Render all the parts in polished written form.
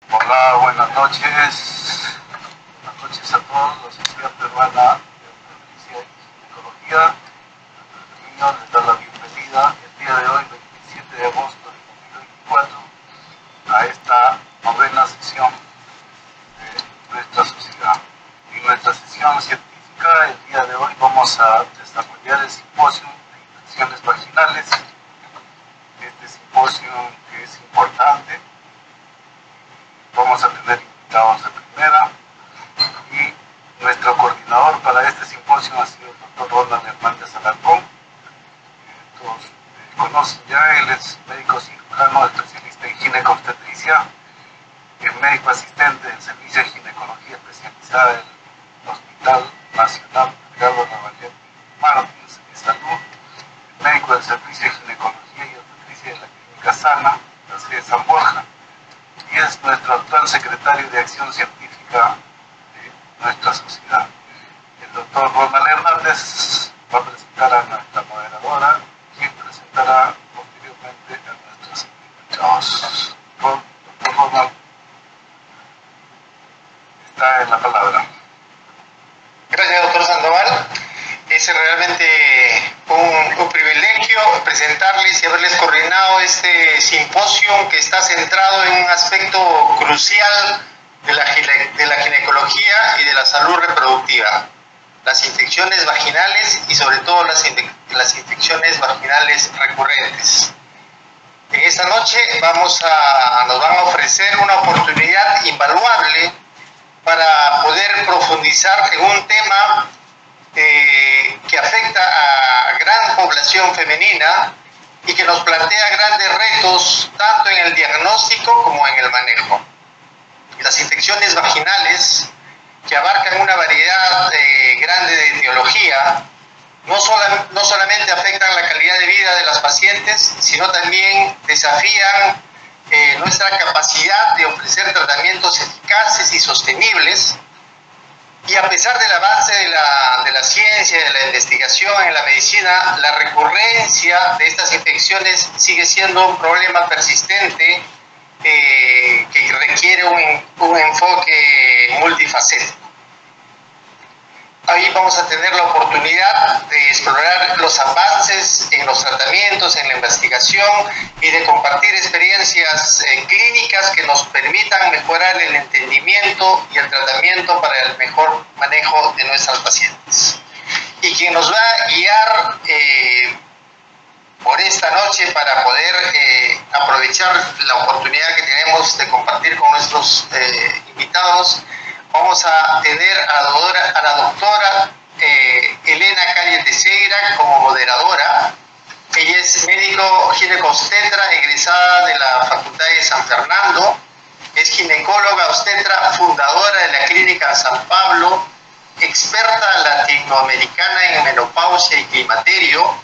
Hola, buenas noches. Buenas noches a todos. La Sociedad Peruana de Obstetricia y Ginecología les da la bienvenida el día de hoy, 27 de agosto de 2024, a esta novena sesión de nuestra sociedad. En nuestra sesión científica, el día de hoy vamos a desarrollar el simposio de infecciones vaginales. Este simposio que es importante. Vamos a tener invitados de primera y nuestro coordinador para este simposio ha sido el doctor Ronald Hernández Alarcón. Todos conocen ya, él es médico cirujano, especialista en ginecobstetricia, es médico asistente en servicio de ginecología especializada en el Hospital Nacional Edgardo Navarrete Martins de Salud, médico del servicio de ginecología y obstetricia de la Clínica Sana, la sede de San Borja, y es nuestro actual secretario de Acción Científica de nuestra sociedad. El doctor Ronald Hernández va a presentar a nuestra moderadora, quien presentará posteriormente a nuestros invitados. Doctor Ronald, está en la palabra. Gracias, doctor Sandoval. Es realmente un privilegio presentarles y haberles coordinado este simposio que está centrado en un aspecto crucial de la ginecología y de la salud reproductiva: las infecciones vaginales y sobre todo las infecciones vaginales recurrentes. En esta noche nos van a ofrecer una oportunidad invaluable para poder profundizar en un tema que afecta a gran población femenina y que nos plantea grandes retos tanto en el diagnóstico como en el manejo. Las infecciones vaginales, que abarcan una variedad grande de etiología, no solamente afectan la calidad de vida de las pacientes, sino también desafían nuestra capacidad de ofrecer tratamientos eficaces y sostenibles. Y a pesar del avance de la ciencia, de la investigación en la medicina, la recurrencia de estas infecciones sigue siendo un problema persistente que requiere un enfoque multifacético. Ahí vamos a tener la oportunidad de explorar los avances en los tratamientos, en la investigación y de compartir experiencias clínicas que nos permitan mejorar el entendimiento y el tratamiento para el mejor manejo de nuestras pacientes. Y quien nos va a guiar por esta noche para poder aprovechar la oportunidad que tenemos de compartir con nuestros invitados, vamos a tener a la doctora Elena Calle Teixeira como moderadora. Ella es médico ginecobstetra egresada de la Facultad de San Fernando, es ginecóloga obstetra, fundadora de la Clínica San Pablo, experta latinoamericana en menopausia y climaterio,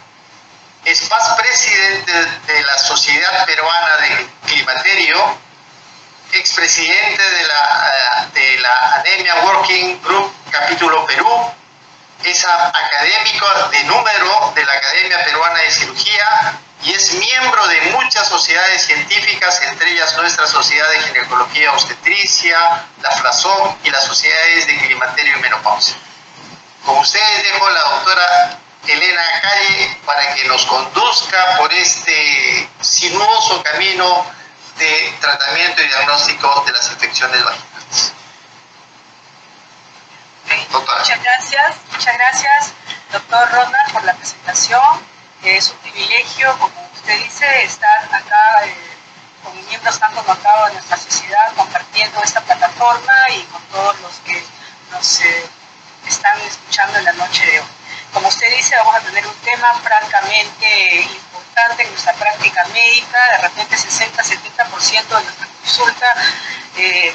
es past presidente de la Sociedad Peruana de Climaterio, expresidente de la Anemia Working Group Capítulo Perú, es académico de número de la Academia Peruana de Cirugía y es miembro de muchas sociedades científicas, entre ellas nuestra Sociedad de Ginecología Obstetricia, la FLASOM y las sociedades de climaterio y menopausia. Con ustedes dejo a la doctora Elena Calle para que nos conduzca por este sinuoso camino de tratamiento y diagnóstico de las infecciones vaginales. Muchas gracias, doctor Ronald, por la presentación. Es un privilegio, como usted dice, estar acá con miembros tan connotados de nuestra sociedad, compartiendo esta plataforma y con todos los que nos están escuchando en la noche de hoy. Como usted dice, vamos a tener un tema francamente importante en nuestra práctica médica. De repente 60-70% de nuestra consulta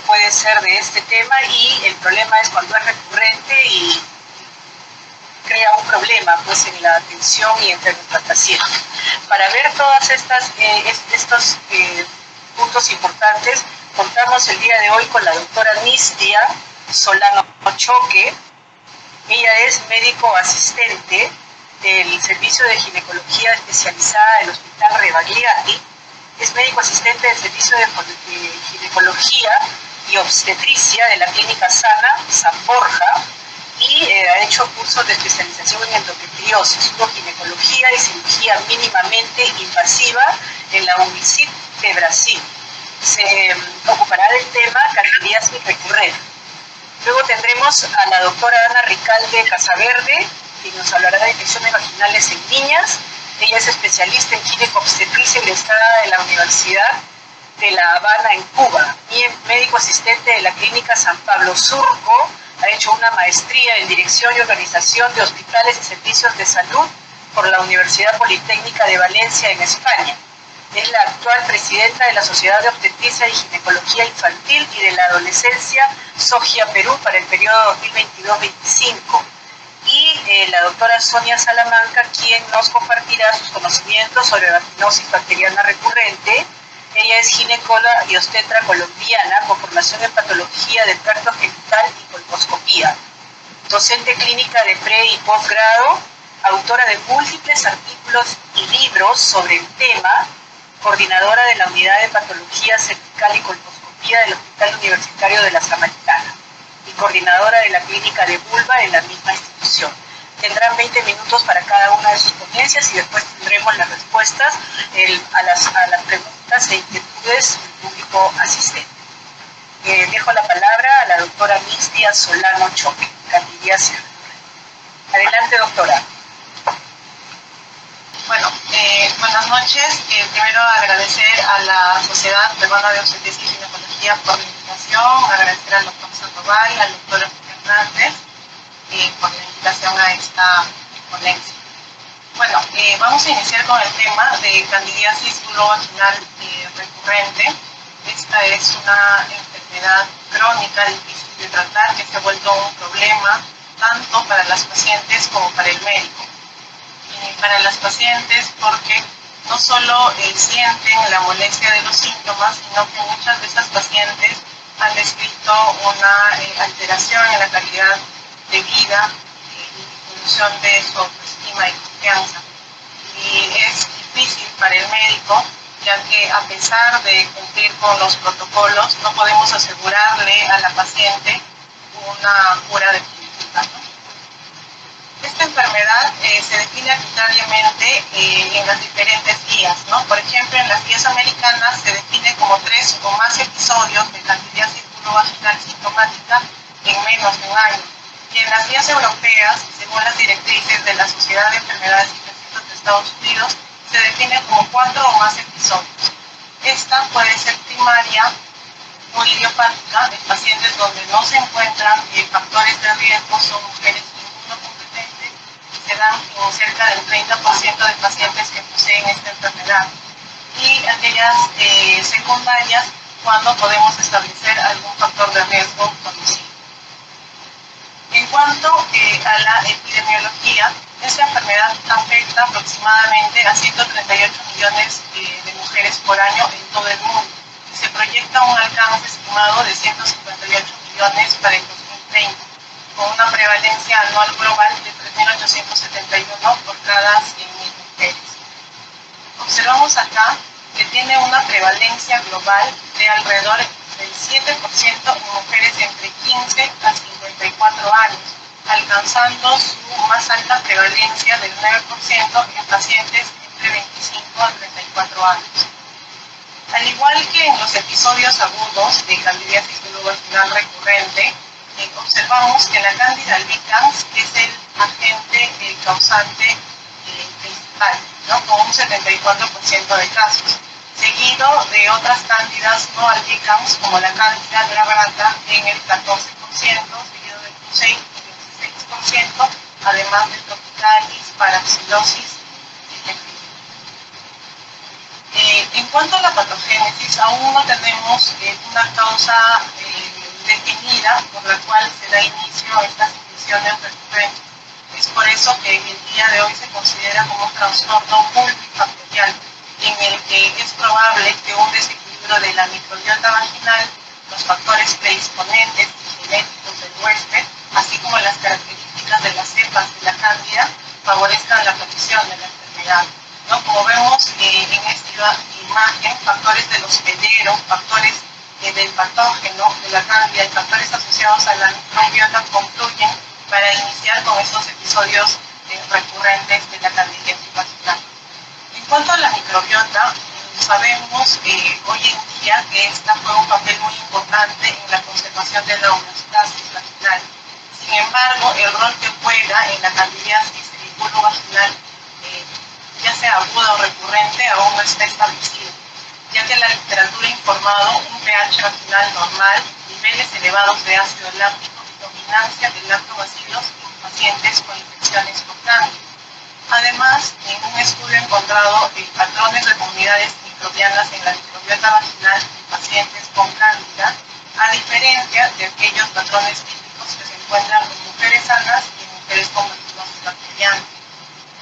puede ser de este tema, y el problema es cuando es recurrente y crea un problema pues en la atención y entre nuestros pacientes. Para ver todas estos puntos importantes, contamos el día de hoy con la doctora Nistia Solano Choque. Ella es médico asistente del Servicio de Ginecología Especializada del Hospital Rebagliati es médico asistente del Servicio de Ginecología y Obstetricia de la Clínica Sana San Borja y ha hecho cursos de especialización en endometriosis, uroginecología y cirugía mínimamente invasiva en la UNICIT de Brasil. Se ocupará del tema candidiasis recurrente. Luego tendremos a la doctora Ana Ricalde Casaverde, que nos hablará de infecciones vaginales en niñas. Ella es especialista en ginecobstetricia egresada de la Universidad de La Habana en Cuba, y médico asistente de la Clínica San Pablo Surco. Ha hecho una maestría en Dirección y Organización de Hospitales y Servicios de Salud por la Universidad Politécnica de Valencia en España. Es la actual presidenta de la Sociedad de Obstetricia y Ginecología Infantil y de la Adolescencia SOGIA Perú para el periodo 2022-25. Y la doctora Sonia Salamanca, quien nos compartirá sus conocimientos sobre vaginosis bacteriana recurrente. Ella es ginecóloga y obstetra colombiana con formación en patología del tracto genital y colposcopía. Docente clínica de pre y posgrado, autora de múltiples artículos y libros sobre el tema, coordinadora de la Unidad de Patología Cervical y Colposcopía del Hospital Universitario de la Samaritana y coordinadora de la Clínica de Vulva en la misma institución. Tendrán 20 minutos para cada una de sus ponencias y después tendremos las respuestas a las preguntas e inquietudes del público asistente. Dejo la palabra a la doctora Miss Díaz Solano Choque, candidiasis. Adelante, doctora. Bueno, buenas noches. Primero agradecer a la Sociedad Peruana de Obstetricia y Ginecología por la invitación, agradecer al doctor Sandoval, al doctor Hernández por la invitación a esta ponencia. Bueno, vamos a iniciar con el tema de candidiasis vulvovaginal recurrente. Esta es una enfermedad crónica difícil de tratar que se ha vuelto un problema tanto para las pacientes como para el médico. Para las pacientes porque no solo sienten la molestia de los síntomas, sino que muchas de estas pacientes han descrito una alteración en la calidad de vida y disminución de su autoestima y confianza. Y es difícil para el médico, ya que a pesar de cumplir con los protocolos, no podemos asegurarle a la paciente una cura definitiva, ¿no? Esta enfermedad se define arbitrariamente en las diferentes guías, ¿no? Por ejemplo, en las guías americanas se define como 3 o más episodios de candidiasis vulvovaginal sintomática en menos de un año. Y en las guías europeas, según las directrices de la Sociedad de Enfermedades Infecciosas de Estados Unidos, se define como 4 o más episodios. Esta puede ser primaria o idiopática en pacientes donde no se encuentran factores de riesgo, son mujeres inmunocompetentes y se dan en cerca del 30% de pacientes que poseen esta enfermedad. Y aquellas secundarias cuando podemos establecer algún factor de riesgo conocido. En cuanto a la epidemiología, esta enfermedad afecta aproximadamente a 138 millones de mujeres por año en todo el mundo. Se proyecta un alcance estimado de 158 millones para el 2030, con una prevalencia anual global de 3.871 por cada 100.000 mujeres. Observamos acá que tiene una prevalencia global de alrededor del 7% en mujeres entre 15 a 54 años, alcanzando su más alta prevalencia del 9% en pacientes entre 25 a 34 años. Al igual que en los episodios agudos de candidiasis vulvovaginal recurrente, observamos que la Candida albicans es el agente causante principal, ¿no? Con un 74% de casos, seguido de otras cándidas no albicans como la Candida glabrata en el 14%, seguido del Fusei en el 16%, además de Tropicalis, Parapsilosis y Lepidia. En cuanto a la patogénesis, aún no tenemos una causa definida por la cual se da inicio a estas infecciones recurrentes. Es por eso que el día de hoy se considera como un trastorno multifactorial, en el que es probable que un desequilibrio de la microbiota vaginal, los factores predisponentes y genéticos del huésped, así como las características de las cepas de la cándida, favorezcan la aparición de la enfermedad, ¿no? Como vemos en esta imagen, factores del hospedero, factores del patógeno, de la cándida y factores asociados a la microbiota confluyen para iniciar con estos episodios recurrentes de la candidiasis vaginal. En cuanto a la microbiota, sabemos hoy en día que esta juega un papel muy importante en la conservación de la homeostasis vaginal. Sin embargo, el rol que juega en la candidiasis vulvovaginal, ya sea aguda o recurrente, aún no está establecido, ya que la literatura ha informado un pH vaginal normal, niveles elevados de ácido láctico y dominancia de lactobacilos en pacientes con infecciones por cándida. Además, en un estudio encontrado patrones de comunidades microbianas en la microbiota vaginal en pacientes con cándida, a diferencia de aquellos patrones típicos que se encuentran en mujeres sanas y en mujeres con tuberculosis bacteriana.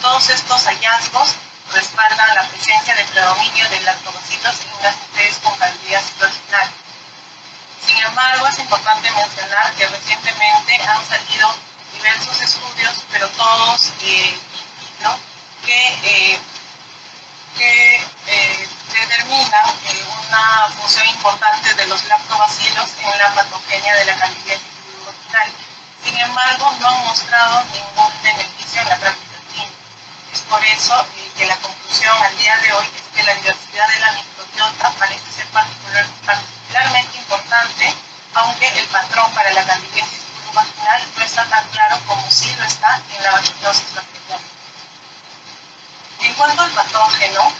Todos estos hallazgos respaldan la presencia de predominio de lactobacilos en las mujeres con candidiasis vaginal. Sin embargo, es importante mencionar que recientemente han salido diversos estudios, pero todos que determinan una función importante de los lactobacilos en la patogenia de la candidiasis vulvovaginal. Sin embargo, no han mostrado ningún beneficio en la práctica clínica. Es por eso que la conclusión al día de hoy es que la diversidad de la microbiota parece ser particularmente importante, aunque el patrón para la candidiasis vulvovaginal no está tan claro como sí lo está en la vaginosis bacteriana. En cuanto al patógeno,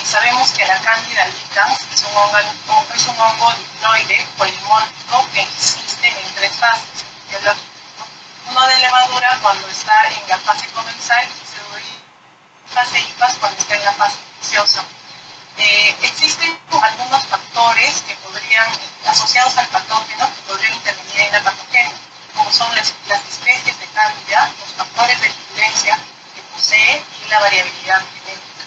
sabemos que la Candida albicans es un hongo diploide polimórfico que existe en tres fases biológicas. Uno de levadura cuando está en la fase comensal y fase IPAS cuando está en la fase infecciosa. Existen algunos factores que podrían, asociados al patógeno, que podrían intervenir en la patogenia, como son las especies de Candida, los factores de virulencia que posee y la variabilidad genética.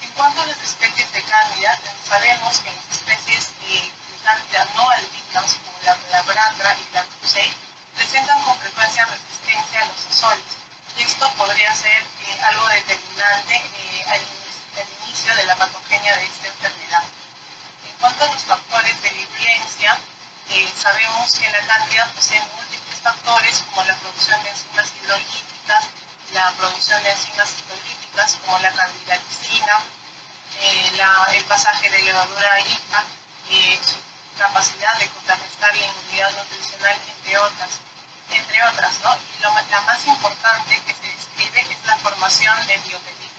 En cuanto a las especies de Candida, sabemos que las especies de Candida no albicans, como la glabra y la Crusei, presentan con frecuencia resistencia a los azoles. Y esto podría ser algo determinante al inicio de la patogenia de esta enfermedad. En cuanto a los factores de virulencia, sabemos que la Candida posee múltiples factores como la producción de enzimas hidrolíticas, la producción de enzimas hidrolíticas como la candidalicina, el pasaje de levadura a IPA, su capacidad de contrarrestar la inmunidad nutricional, entre otras, ¿no? Y la más importante que se describe es la formación de biopelículas.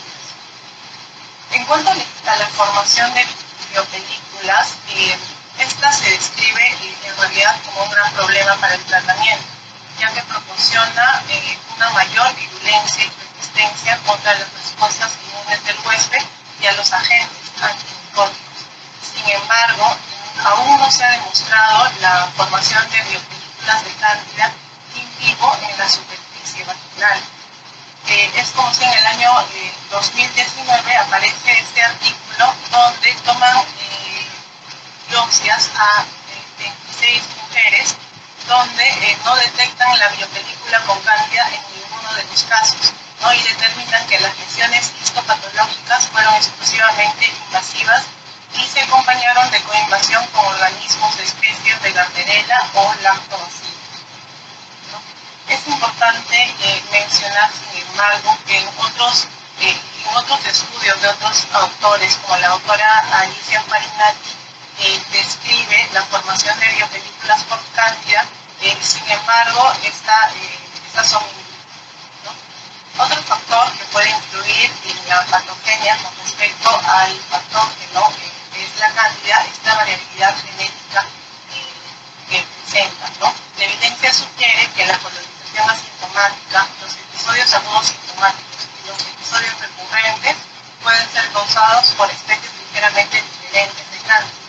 En cuanto a la formación de biopelículas, esta se describe en realidad como un gran problema para el tratamiento, ya que proporciona una mayor virulencia y resistencia contra las respuestas inmunes del huésped y a los agentes antimicóticos. Sin embargo, aún no se ha demostrado la formación de biopelículas de Candida in vivo en la superficie vaginal. Es como si en el año 2019 aparece este artículo donde toman biopsias a 26 mujeres donde no detectan la biopelícula con Candida en ninguno de los casos, ¿no? Y determinan que las lesiones histopatológicas fueron exclusivamente invasivas y se acompañaron de coinvasión con organismos de especies de Gardnerella o Lactobacillus. Es importante mencionar, sin embargo, que en otros estudios de otros autores, como la autora Alicia Farinati, describe la formación de biopelículas por Candida, sin embargo, esta son ¿no? Otro factor que puede influir en la patogenia con respecto al patógeno que es la Candida es la variabilidad genética que presenta, ¿no? La evidencia sugiere que la colonización asintomática, los episodios agudos sintomáticos y los episodios recurrentes pueden ser causados por especies ligeramente diferentes de Candida.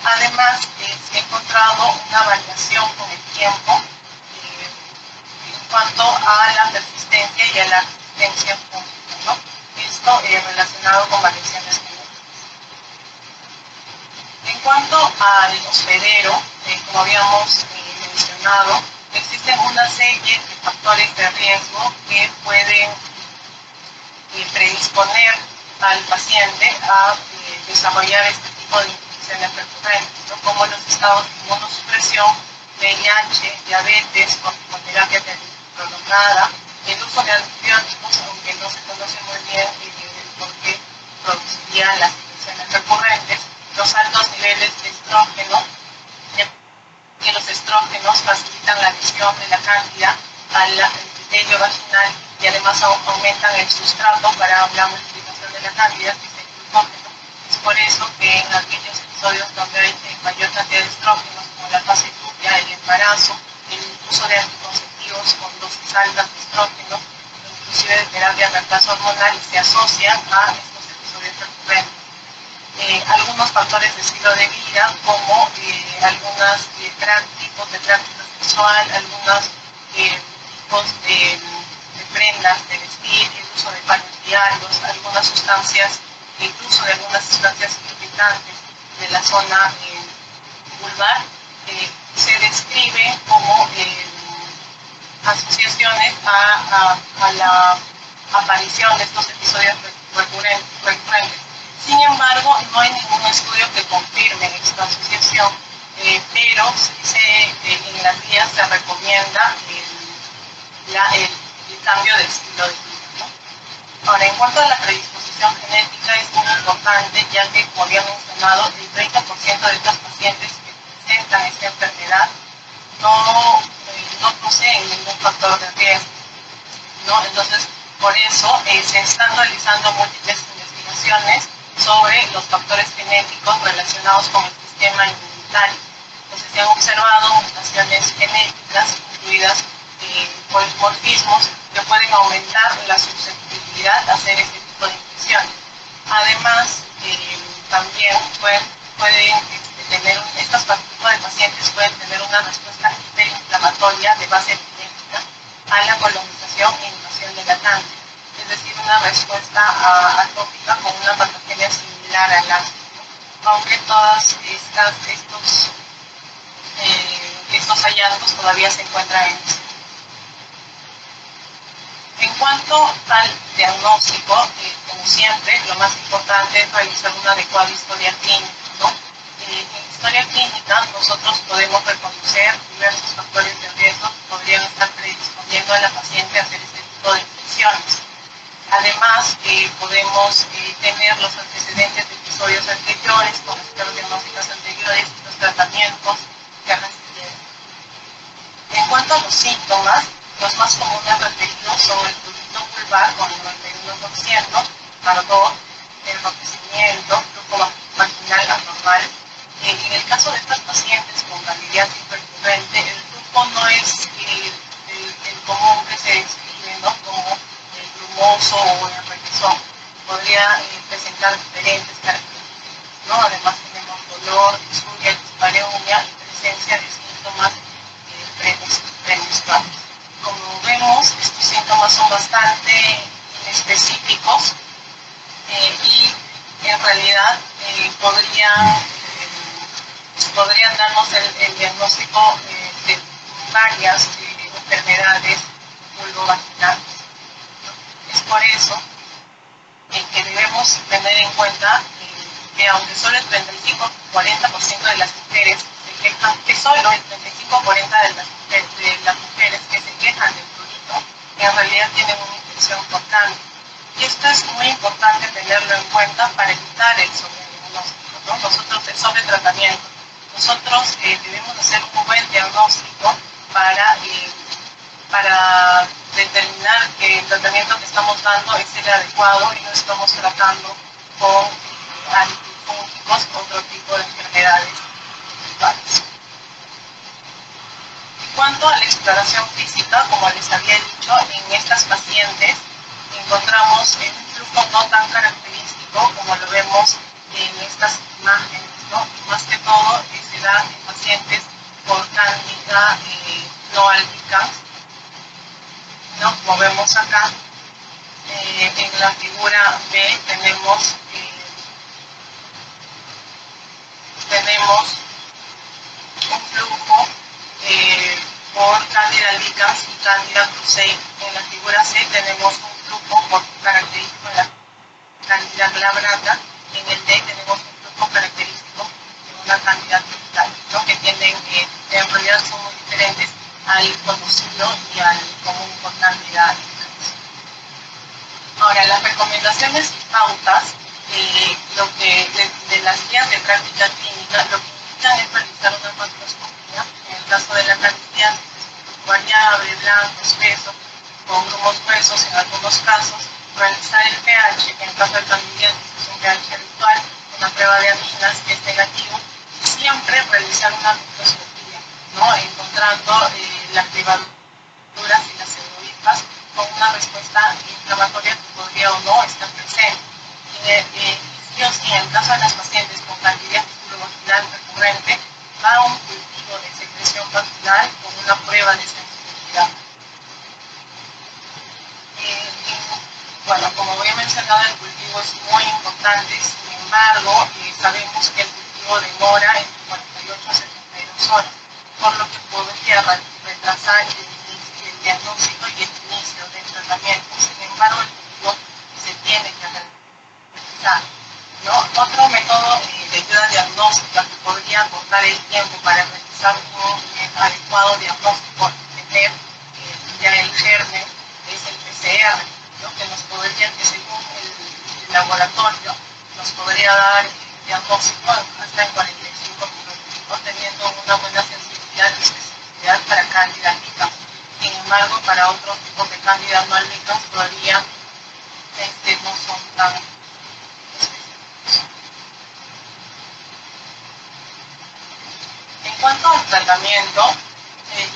Además, se ha encontrado una variación con el tiempo en cuanto a la persistencia y a la resistencia fúngica, ¿no? Esto relacionado con variaciones genéticas. En cuanto al hospedero, como habíamos mencionado, existen una serie de factores de riesgo que pueden predisponer al paciente a desarrollar este tipo tipo de infecciones recurrentes, ¿no? Como los estados de inmunosupresión, VIH, diabetes, con terapia prolongada, el uso de antibióticos, aunque no se conoce muy bien por qué producirían las infecciones recurrentes, los altos niveles de estrógeno, que los estrógenos facilitan la adhesión de la cándida al epitelio vaginal y además aumentan el sustrato para la multiplicación de la cándida, que es el glucógeno. Es por eso que en aquellos episodios donde hay mayor cantidad de estrógenos, como la fase lútea, el embarazo, el uso de anticonceptivos con dosis altas de estrógeno, inclusive de terapia de reemplazo hormonal, se asocian a estos episodios recurrentes. Algunos factores de estilo de vida, como algunos tipos de práctica sexual, algunos tipos de prendas de vestir, el uso de paños diarios, algunas sustancias, el uso de algunas sustancias lubricantes de la zona vulvar, se describe como asociaciones a la aparición de estos episodios recurrentes. Sin embargo, no hay ningún estudio que confirme esta asociación, pero sí en las guías se recomienda el cambio de estilo de vida, ¿no? Ahora, en cuanto a la predisposición genética, es muy importante, ya que, como había mencionado, el 30% de estas pacientes que presentan esta enfermedad no poseen ningún factor de riesgo, ¿no? Entonces, por eso se están realizando múltiples investigaciones sobre los factores genéticos relacionados con el sistema inmunitario. Entonces se han observado mutaciones genéticas incluidas polimorfismos que pueden aumentar la susceptibilidad a hacer este tipo de infecciones. Además, también estos tipos de pacientes pueden tener una respuesta hiperinflamatoria de base genética a la colonización e invasión de la cándida, es decir, una respuesta atópica con una patogenia similar al ácido, aunque todos estos hallazgos todavía se encuentran en estudio. En cuanto al diagnóstico, como siempre, lo más importante es realizar una adecuada historia clínica, ¿no? En historia clínica nosotros podemos reconocer diversos factores de riesgo que podrían estar predisponiendo a la paciente a hacer este tipo de infecciones. Además, podemos tener los antecedentes de episodios anteriores, con las pruebas diagnósticas anteriores y los tratamientos que recibieron. En cuanto a los síntomas, los más comunes referidos son el prurito vulvar con el 91%, ardor, enrojecimiento, flujo vaginal anormal. En el caso de estas pacientes con candidiasis recurrente, el flujo no es el común que se describe, ¿no?, como el brumoso o el requesón. Podría presentar diferentes características, ¿no? Además tenemos dolor, disfuria, dispareunia y presencia de síntomas premenstruales. Como vemos, estos síntomas son bastante inespecíficos y en realidad podrían darnos el diagnóstico de varias enfermedades vulvovaginales, ¿no? Es por eso que debemos tener en cuenta que aunque solo el 35-40% de las mujeres se quejan, que solo el 35-40% de las mujeres que se quejan del prurito, en realidad tienen una infección por cándida. Y esto es muy importante tenerlo en cuenta para evitar el sobrediagnóstico, ¿no? Nosotros, el sobretratamiento. Nosotros debemos hacer un buen diagnóstico para determinar que el tratamiento que estamos dando es el adecuado y no estamos tratando con antifúngicos o otro tipo de enfermedades principales. En cuanto a la exploración física, como les había dicho, en estas pacientes encontramos un flujo no tan característico como lo vemos en estas imágenes, ¿no? Y más que todo se da en pacientes por cándida no albicans, ¿no? Como vemos acá, en la figura B tenemos un flujo por cándida albicans y cándida cruzei. En la figura C tenemos un flujo por característico de la cándida glabrata. En el D tenemos un flujo característico al conocido y al común por cantidad. Ahora, las recomendaciones y pautas de las guías de práctica clínica, lo que indican es realizar una macroscopía, en el caso de la cantidad, variable, blanco, espeso, con grumos gruesos en algunos casos, realizar el pH, en el caso del candidiasis es un pH habitual, una prueba de aminas que es negativo, y siempre realizar una microscopía, ¿no? Encontrando las levaduras y las pseudohifas con una respuesta inflamatoria que podría o no estar presente. Sí o sí, en el caso de las pacientes con candidiasis vaginal recurrente, va a un cultivo de secreción vaginal con una prueba de sensibilidad. Bueno, como había mencionado, el cultivo es muy importante, sin embargo, sabemos que el cultivo demora entre 48 a 72 horas, por lo que podría retrasar el diagnóstico y el inicio del tratamiento. Sin embargo, el cultivo se tiene que realizar, ¿no? Otro método de ayuda diagnóstica que podría acortar el tiempo para realizar un adecuado diagnóstico y tener ya el germen es el PCR, ¿no? Que nos podría, que según el laboratorio, nos podría dar el diagnóstico hasta en 45 minutos, teniendo una buena sensibilidad y especificidad para Candida albicans. Sin embargo, para otros tipos de Candida no albicans todavía no son tan específicos. En cuanto al tratamiento,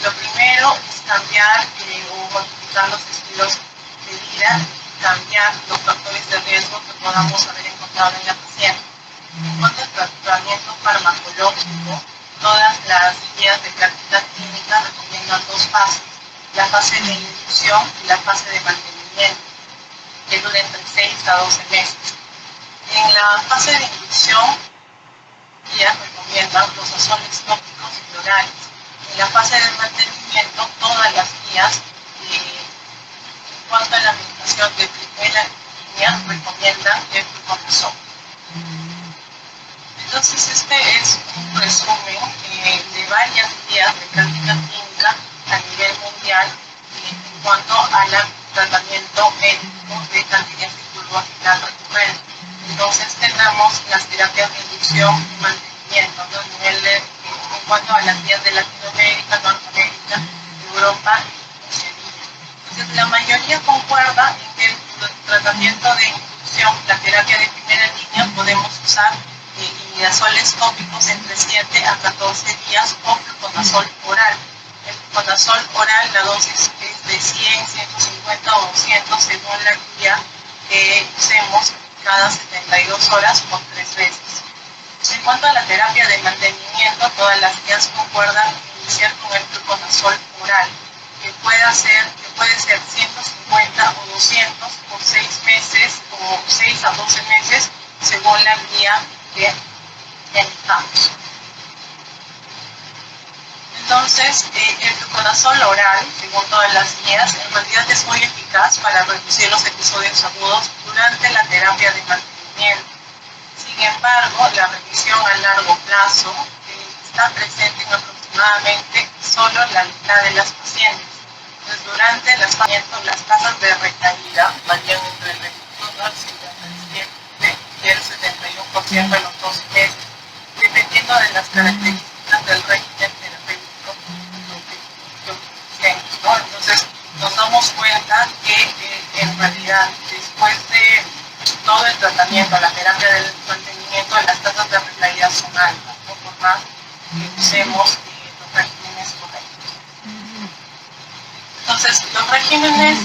lo primero es cambiar o modificar los estilos de vida, cambiar los factores de riesgo que podamos haber encontrado en la paciente. En cuanto al tratamiento farmacológico, todas las guías de práctica clínica recomiendan dos fases: la fase de inducción y la fase de mantenimiento, que dura entre 6 a 12 meses. En la fase de inducción, guías recomiendan los azoles tópicos y orales. En la fase de mantenimiento, todas las guías, en cuanto a la medicación de primera línea, recomiendan el fluconazol. Entonces, este es un resumen de varias guías de práctica clínica a nivel mundial en cuanto al tratamiento médico de candidiasis vulvovaginal recurrente. Entonces, tenemos las terapias de inducción y mantenimiento, ¿no? En cuanto a las guías de Latinoamérica, Norteamérica, Europa y Oceanía. Entonces, la mayoría concuerda en que el tratamiento de inducción, la terapia de primera línea, podemos usar imidazoles tópicos entre 7 a 14 días o fluconazol oral. El fluconazol oral, la dosis es de 100, 150 o 200 según la guía que usemos cada 72 horas por 3 veces. En cuanto a la terapia de mantenimiento, todas las guías concuerdan en iniciar con el fluconazol oral, que puede ser 150 o 200 por 6 meses o 6 a 12 meses según la guía que indicamos. Entonces, el fluconazol oral, según todas las guías, en realidad es muy eficaz para reducir los episodios agudos durante la terapia de mantenimiento. Sin embargo, la remisión a largo plazo está presente en aproximadamente solo la mitad de las pacientes. Pues durante el tratamiento, las tasas de recaída varían entre el 21 al 57 y el 71% en los 12 meses, dependiendo de las características del régimen terapéutico que utilicemos, ¿no? Entonces, nos damos cuenta que en realidad, después de todo el tratamiento, la terapia del mantenimiento, las tasas de recaída son altas, ¿no? Por más que usemos los regímenes correctos. Entonces, los regímenes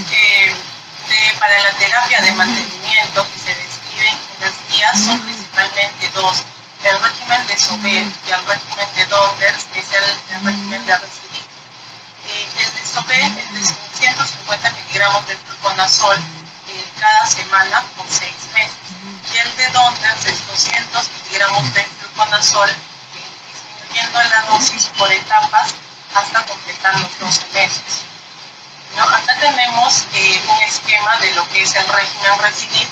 para la terapia de mantenimiento que se describen en las guías son principalmente dos: el régimen de Sobel y el régimen de Donders, que es el régimen de Recidit. El de Sobel es de 150 miligramos de fluconazol cada semana por 6 meses, y el de Donders es 200 miligramos de fluconazol, disminuyendo la dosis por etapas hasta completar los 12 meses. ¿No? Acá tenemos un esquema de lo que es el régimen Recidit,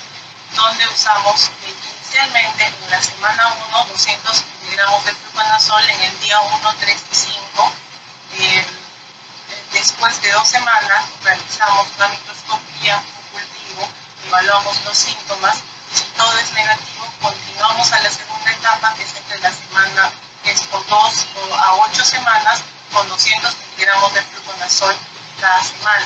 donde usamos inicialmente en la semana 1 200 miligramos de fluconazol, en el día 1, 3 y 5 después de 2 semanas realizamos una microscopía, un cultivo, evaluamos los síntomas y si todo es negativo continuamos a la segunda etapa, que es entre la semana, que es por 2 a 8 semanas con 200 miligramos de fluconazol cada semana.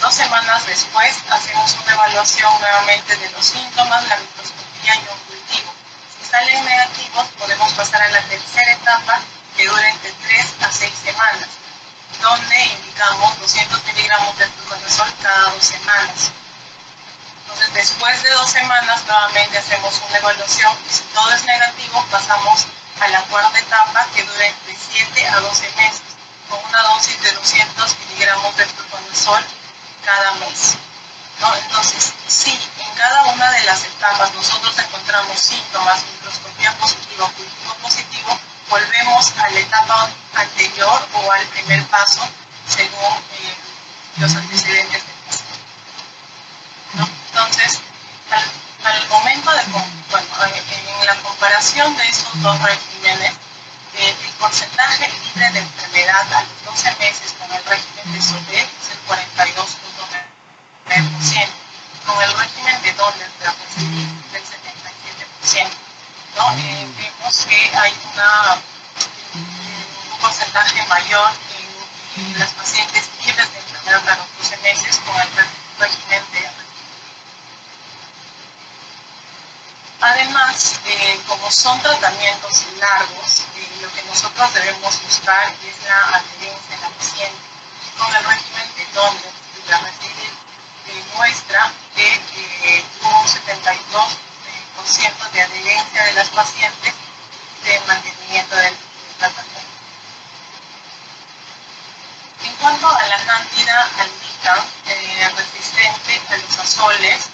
2 semanas después hacemos una evaluación nuevamente de los síntomas, la microscopía y un cultivo. Si salen negativos podemos pasar a la tercera etapa, que dura entre 3 a 6 semanas, donde indicamos 200 miligramos de fluconazol cada 2 semanas. Entonces, después de 2 semanas, nuevamente hacemos una evaluación y si todo es negativo, pasamos a la cuarta etapa, que dura entre 7 a 12 meses, con una dosis de 200 miligramos de fluconazol cada mes, ¿no? Entonces, si en cada una de las etapas nosotros encontramos síntomas, microscopía positiva, cultivo positivo, volvemos a la etapa anterior o al primer paso según los antecedentes del paciente, ¿no? Entonces, al momento de, en la comparación de estos dos regímenes, el porcentaje libre de enfermedad a los 12 meses con el régimen de SOBET es el 42.9%, con el régimen de Donner de Amoxicilina del 77%, ¿no? Vemos que hay un porcentaje mayor en las pacientes libres de enfermedad a los 12 meses con el régimen de. Además, como son tratamientos largos, lo que nosotros debemos buscar es la adherencia en la paciente. Con el régimen de Donner, la muestra que hubo un 72% de adherencia de las pacientes de mantenimiento del tratamiento. En cuanto a la cándida albicans resistente a los azoles,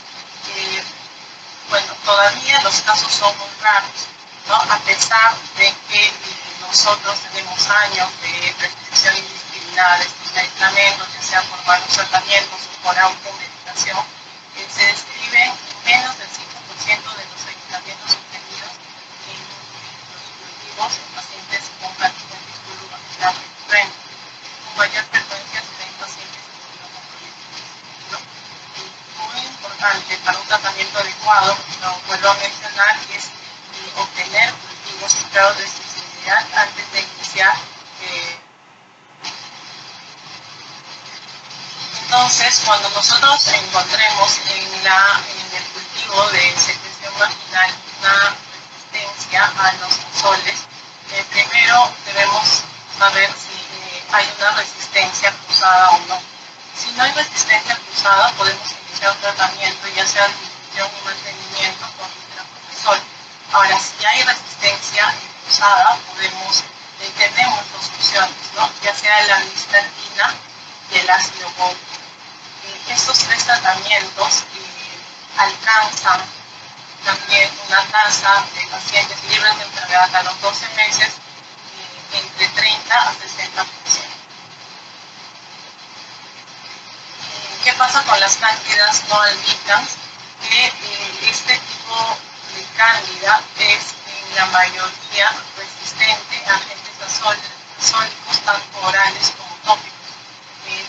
todavía los casos son muy raros, ¿no? A pesar de que nosotros tenemos años de prescripción indiscriminada de estos medicamentos, ya sea por varios tratamientos o por automedicación, se describen menos del 5% de los medicamentos obtenidos en los cultivos en pacientes con carcinoma colorectal recurrente, con mayor frecuencia en pacientes con mieloma. Muy importante para un tratamiento adecuado, lo vuelvo a mencionar, es obtener cultivos cifrados de sensibilidad antes de iniciar. Entonces, cuando nosotros encontremos en el cultivo de secreción vaginal una resistencia a los azoles, primero debemos saber si hay una resistencia cruzada o no. Si no hay resistencia cruzada, podemos iniciar un tratamiento, ya sea disminución y mantenimiento con letrozol. Ahora, si hay resistencia cruzada, tenemos dos opciones, ¿no? Ya sea la nistatina y el ácido bórico. Estos 3 tratamientos alcanzan también una tasa de pacientes libres de enfermedad a los 12 meses entre 30 a 60%. ¿Qué pasa con las cándidas no albicans? Que este tipo de cándida es en la mayoría resistente a agentes azólicos, tanto orales como tópicos.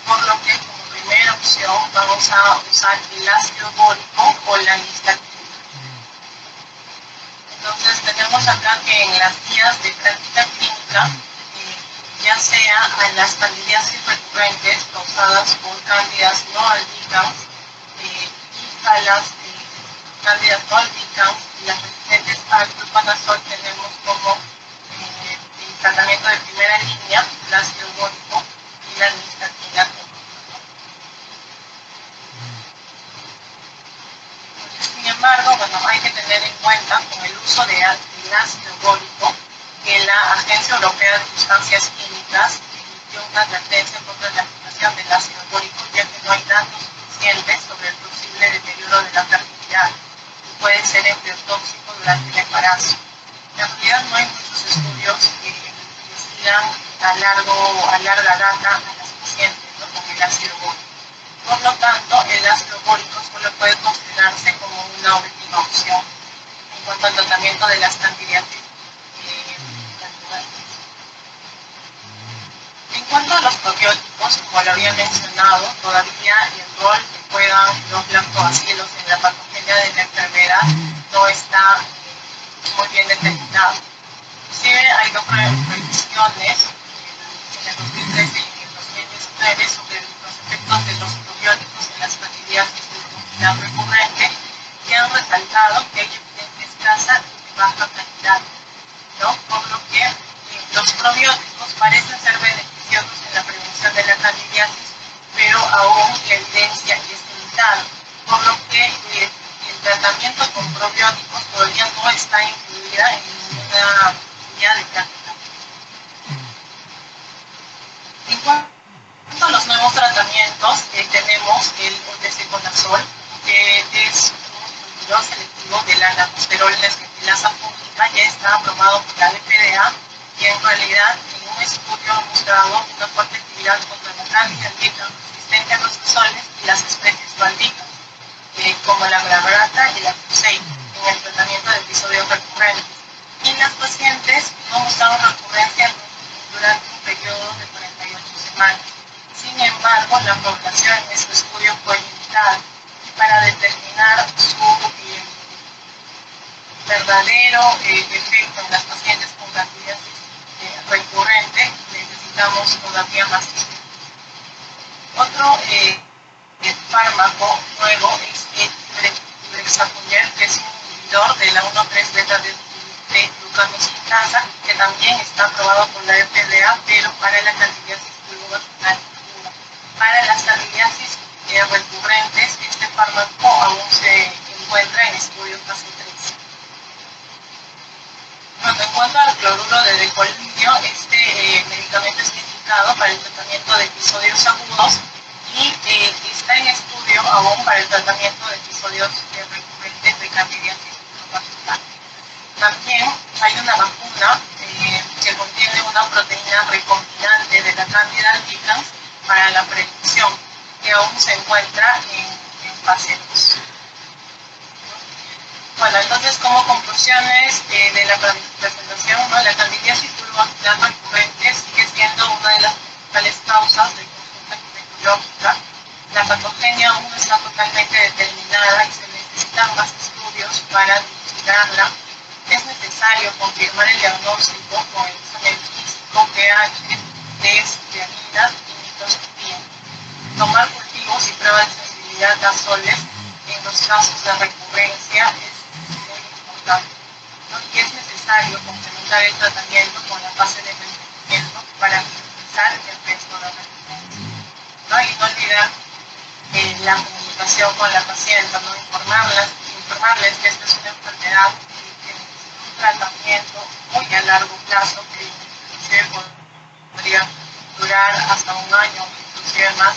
Por lo que como primera opción vamos a usar el ácido bórico o la nistatina. Entonces tenemos acá que en las guías de práctica clínica, ya sea a las candidiasis recurrentes causadas por cándidas no albicans y a las cándidas no albicans y las resistentes al fluconazol, tenemos como el tratamiento de primera línea el ácido bórico y la nistatina. Sin embargo, hay que tener en cuenta con el uso del ácido bórico que la Agencia Europea de Sustancias Químicas emitió una advertencia contra la aplicación del ácido bórico, ya que no hay datos suficientes sobre el posible deterioro de la fertilidad y puede ser embriotóxico durante el embarazo. En realidad no hay muchos estudios que sigan a larga data a las pacientes, ¿no? Con el ácido bórico. Por lo tanto, el ácido bórico solo puede considerarse como una última opción en cuanto al tratamiento de las candidiasis. En cuanto a los probióticos, probióticos, como lo había mencionado, todavía el rol que juegan los lactobacilos en la patogenia de la enfermedad no está muy bien determinado. Inclusive hay dos revisiones en el 2013 y en el 2019 sobre los efectos de los probióticos en las candidiasis de obesidad recurrente, que han resaltado que hay evidencia escasa y de baja calidad, ¿no? Por lo que los probióticos parecen ser beneficiosos en la prevención de la candidiasis, pero aún la evidencia es limitada, por lo que el tratamiento con probióticos todavía no está incluida en ninguna guía de práctica. En cuanto a los nuevos tratamientos, tenemos el onteseconazol, que es un inhibidor selectivo de la lanosterol esquetilasa fúngica, ya está aprobado por la FDA y en realidad en un estudio ha mostrado una fuerte actividad contra la Candida albicans resistente a los azoles y las especies baldicas, como la glabrata y la fusei, en el tratamiento de episodios recurrentes. Y en las pacientes no mostraron recurrencia durante un periodo de 48 semanas. Sin embargo, la población en este estudio fue limitada y para determinar su verdadero efecto en las pacientes con candidiasis recurrente necesitamos todavía más estudios. Otro fármaco nuevo es el brexafunel, que es un inhibidor de la 1,3-beta de gluconeosinasa, que también está aprobado por la FDA, pero para la candidiasis vulvovaginal. Para las candidiasis recurrentes, este fármaco aún se encuentra en estudios fase 3. Bueno, en cuanto al cloruro de decolidio, este medicamento es indicado para el tratamiento de episodios agudos y está en estudio aún para el tratamiento de episodios recurrentes de candidiasis vulvovaginal. También hay una vacuna que contiene una proteína recombinante de la Candida albicans para la prevención, que aún se encuentra en fase 2. Bueno, entonces como conclusiones de la presentación, ¿no? La candidiasis vulvovaginal recurrente sigue siendo una de las principales causas de consulta ginecológica. La patogenia aún no está totalmente determinada y se necesitan más estudios para dilucidarla. Es necesario confirmar el diagnóstico con el examen físico, pH, test de aminas y microscopía. Tomar cultivos y pruebas de sensibilidad a azoles en los casos de recurrencia es muy importante, ¿no? Y es necesario complementar el tratamiento con la fase de envejecimiento para minimizar el riesgo de recurrencia, ¿no? Y no olvidar la comunicación con la paciente, ¿no? Informarles que esta es una enfermedad que necesita un tratamiento muy a largo plazo, que inclusive podría durar hasta un año, inclusive más.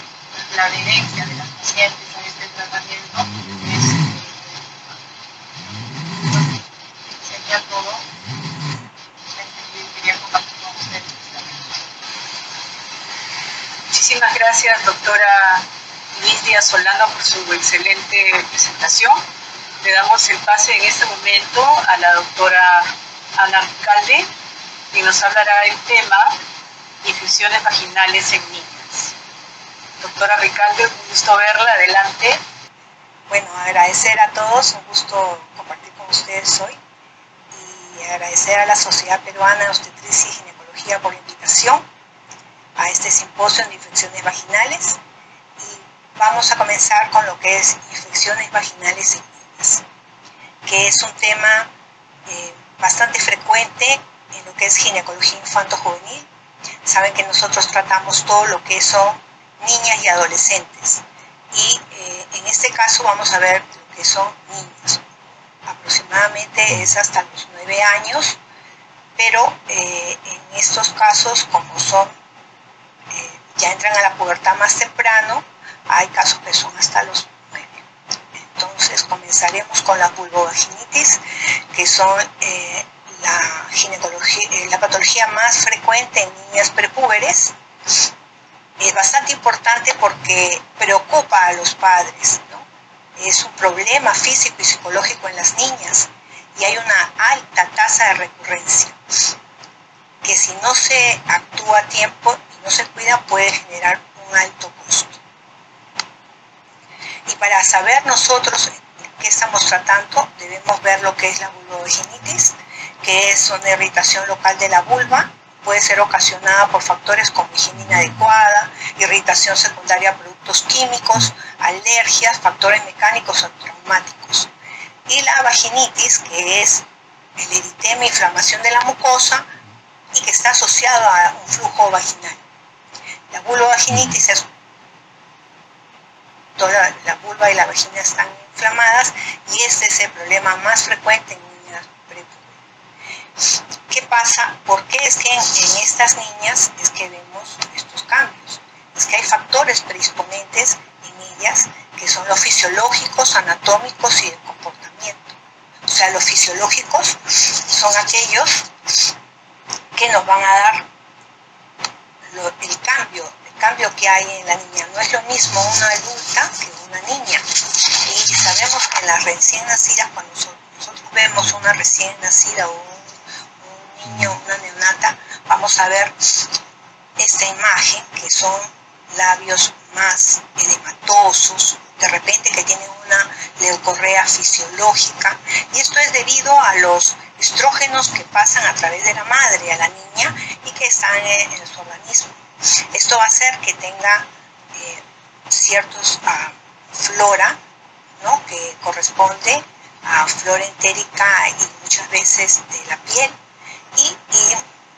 La adherencia de las pacientes a este tratamiento sería todo. Quería compartir con ustedes. Muchísimas gracias, doctora Denise Díaz Solano, por su excelente presentación. Le damos el pase en este momento a la doctora Ana Recalde, quien nos hablará del tema infecciones vaginales en niñas. Doctora Recalde, un gusto verla. Adelante. Bueno, agradecer a todos, un gusto compartir con ustedes hoy y agradecer a la Sociedad Peruana de Obstetricia y Ginecología por la invitación a este simposio de infecciones vaginales. Y vamos a comenzar con lo que es infecciones vaginales en niñas, que es un tema bastante frecuente en lo que es ginecología infanto-juvenil. Saben que nosotros tratamos todo lo que son niñas y adolescentes, y en este caso vamos a ver lo que son niñas. Aproximadamente es hasta los 9 años, pero en estos casos, como son ya entran a la pubertad más temprano, hay casos que son hasta los 9. Entonces comenzaremos con la vulvovaginitis, que son la patología más frecuente en niñas prepúberes. Es bastante importante porque preocupa a los padres, ¿no? Es un problema físico y psicológico en las niñas y hay una alta tasa de recurrencia que si no se actúa a tiempo y no se cuida puede generar un alto costo. Y para saber nosotros qué estamos tratando, debemos ver lo que es la vulvovaginitis, que es una irritación local de la vulva. Puede ser ocasionada por factores como higiene inadecuada, irritación secundaria a productos químicos, alergias, factores mecánicos o traumáticos. Y la vaginitis, que es el eritema, inflamación de la mucosa y que está asociado a un flujo vaginal. La vulvovaginitis es toda la vulva y la vagina están inflamadas y este es el problema más frecuente en niñas prepubertales. ¿Qué pasa? ¿Por qué es que en estas niñas es que vemos estos cambios? Es que hay factores predisponentes en ellas que son los fisiológicos, anatómicos y de comportamiento. O sea, los fisiológicos son aquellos que nos van a dar el cambio que hay en la niña. No es lo mismo una adulta que una niña. Y sabemos que en las recién nacidas, cuando nosotros vemos una recién nacida o un niño, una neonata, vamos a ver esta imagen que son labios más edematosos, de repente que tienen una leucorrea fisiológica, y esto es debido a los estrógenos que pasan a través de la madre a la niña y que están en su organismo. Esto va a hacer que tenga ciertos flora, ¿no?, que corresponde a flora entérica y muchas veces de la piel, y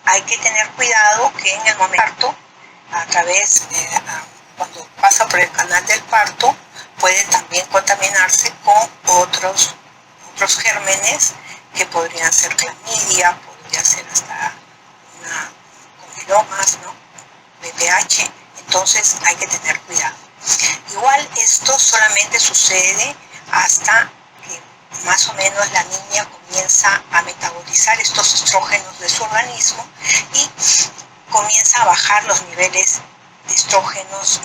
hay que tener cuidado que en el momento del parto, a través cuando pasa por el canal del parto, puede también contaminarse con otros gérmenes que podrían ser clamidia, podría ser hasta una comilomas, ¿no?, VPH. Entonces hay que tener cuidado. Igual esto solamente sucede hasta que más o menos la niña comienza a metabolizar estos estrógenos de su organismo y comienza a bajar los niveles de estrógenos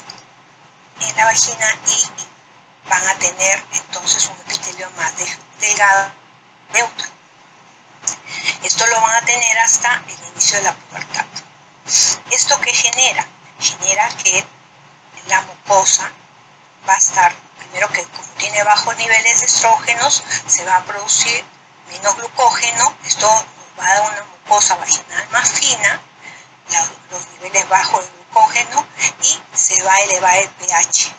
en la vagina y van a tener entonces un epitelio más delgado, neutro. Esto lo van a tener hasta el inicio de la pubertad. ¿Esto qué genera? Genera que la mucosa va a estar, primero que como tiene bajos niveles de estrógenos, se va a producir menos glucógeno. Esto nos va a dar una mucosa vaginal más fina, los niveles bajos de glucógeno, y se va a elevar el pH,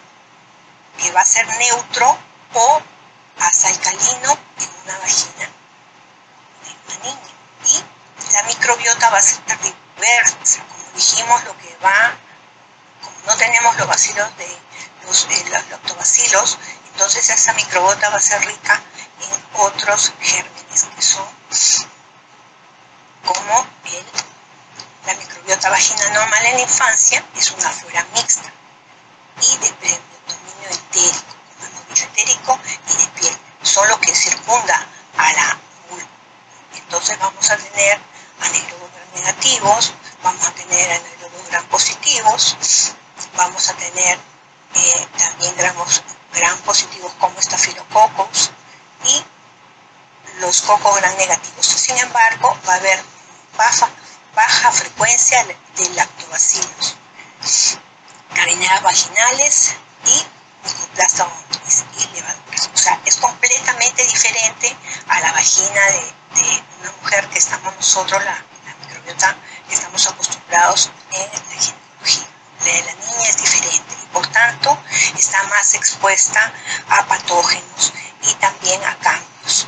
que va a ser neutro o hasta alcalino en una vagina de una niña. Y la microbiota va a ser diversa. Como dijimos, como no tenemos los bacilos los lactobacilos, entonces esa microbiota va a ser rica en otros gérmenes que son como la microbiota vaginal normal en la infancia, es una flora mixta, y de dominio entérico, como nódulo entérico y de piel, son los que circunda a la vulva. Entonces vamos a tener anaerobios negativos, vamos a tener anaerobios gram positivos, vamos a tener también gram positivos como estafilococos y los cocos gram negativos. Sin embargo, va a haber baja frecuencia de lactobacilos, carineas vaginales y Mycoplasma ovoides y levaduras. O sea, es completamente diferente a la vagina de una mujer que estamos nosotros, la microbiota que estamos acostumbrados en la ginecología. La de la niña es diferente y por tanto está más expuesta a patógenos y también a cambios.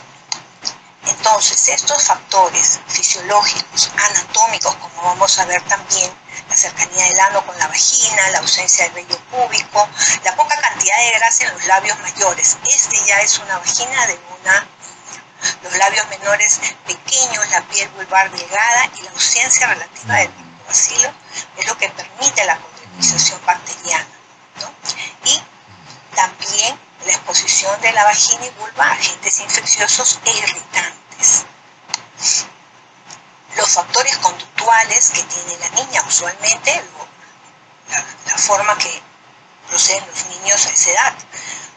Entonces, estos factores fisiológicos, anatómicos, como vamos a ver también, la cercanía del ano con la vagina, la ausencia del vello púbico, la poca cantidad de grasa en los labios mayores. Este ya es una vagina de una niña. Los labios menores pequeños, la piel vulvar delgada y la ausencia relativa del lactobacilo es lo que permite la colonización bacteriana, ¿no? Y también la exposición de la vagina y vulva a agentes infecciosos e irritantes. Los factores conductuales que tiene la niña, usualmente la forma que proceden los niños a esa edad.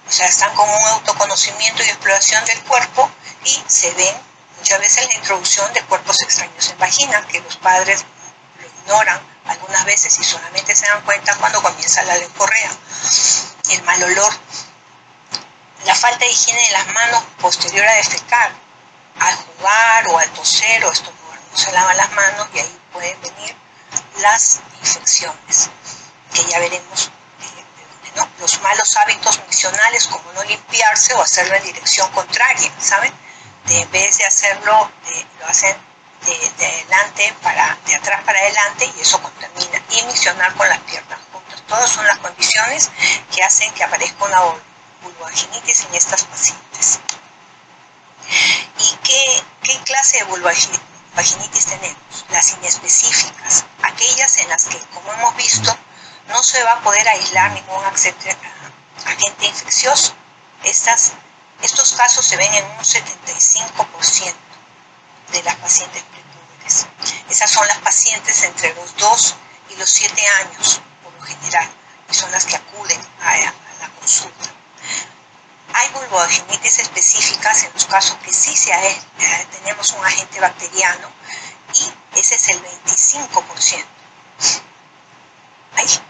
O sea, están con un autoconocimiento y exploración del cuerpo y se ven muchas veces la introducción de cuerpos extraños en vagina, que los padres lo ignoran algunas veces, y solamente se dan cuenta cuando comienza la leucorrea, el mal olor, la falta de higiene de las manos posterior a defecar, al jugar o al toser o estornudar. No se lavan las manos y ahí pueden venir las infecciones, que ya veremos de dónde, ¿no? Los malos hábitos miccionales, como no limpiarse o hacerlo en dirección contraria, ¿saben? En vez de hacerlo, lo hacen de atrás para adelante, y eso contamina. Y miccionar con las piernas juntas. Todas son las condiciones que hacen que aparezca una vulvovaginitis en estas pacientes. ¿Y qué clase de vulvovaginitis tenemos? Las inespecíficas, aquellas en las que, como hemos visto, no se va a poder aislar ningún agente infeccioso. Estos casos se ven en un 75% de las pacientes prepúberes. Esas son las pacientes entre los 2 y los 7 años, por lo general, y son las que acuden a la consulta. Hay vulvovaginitis específicas en los casos que sí tenemos un agente bacteriano, y ese es el 25%.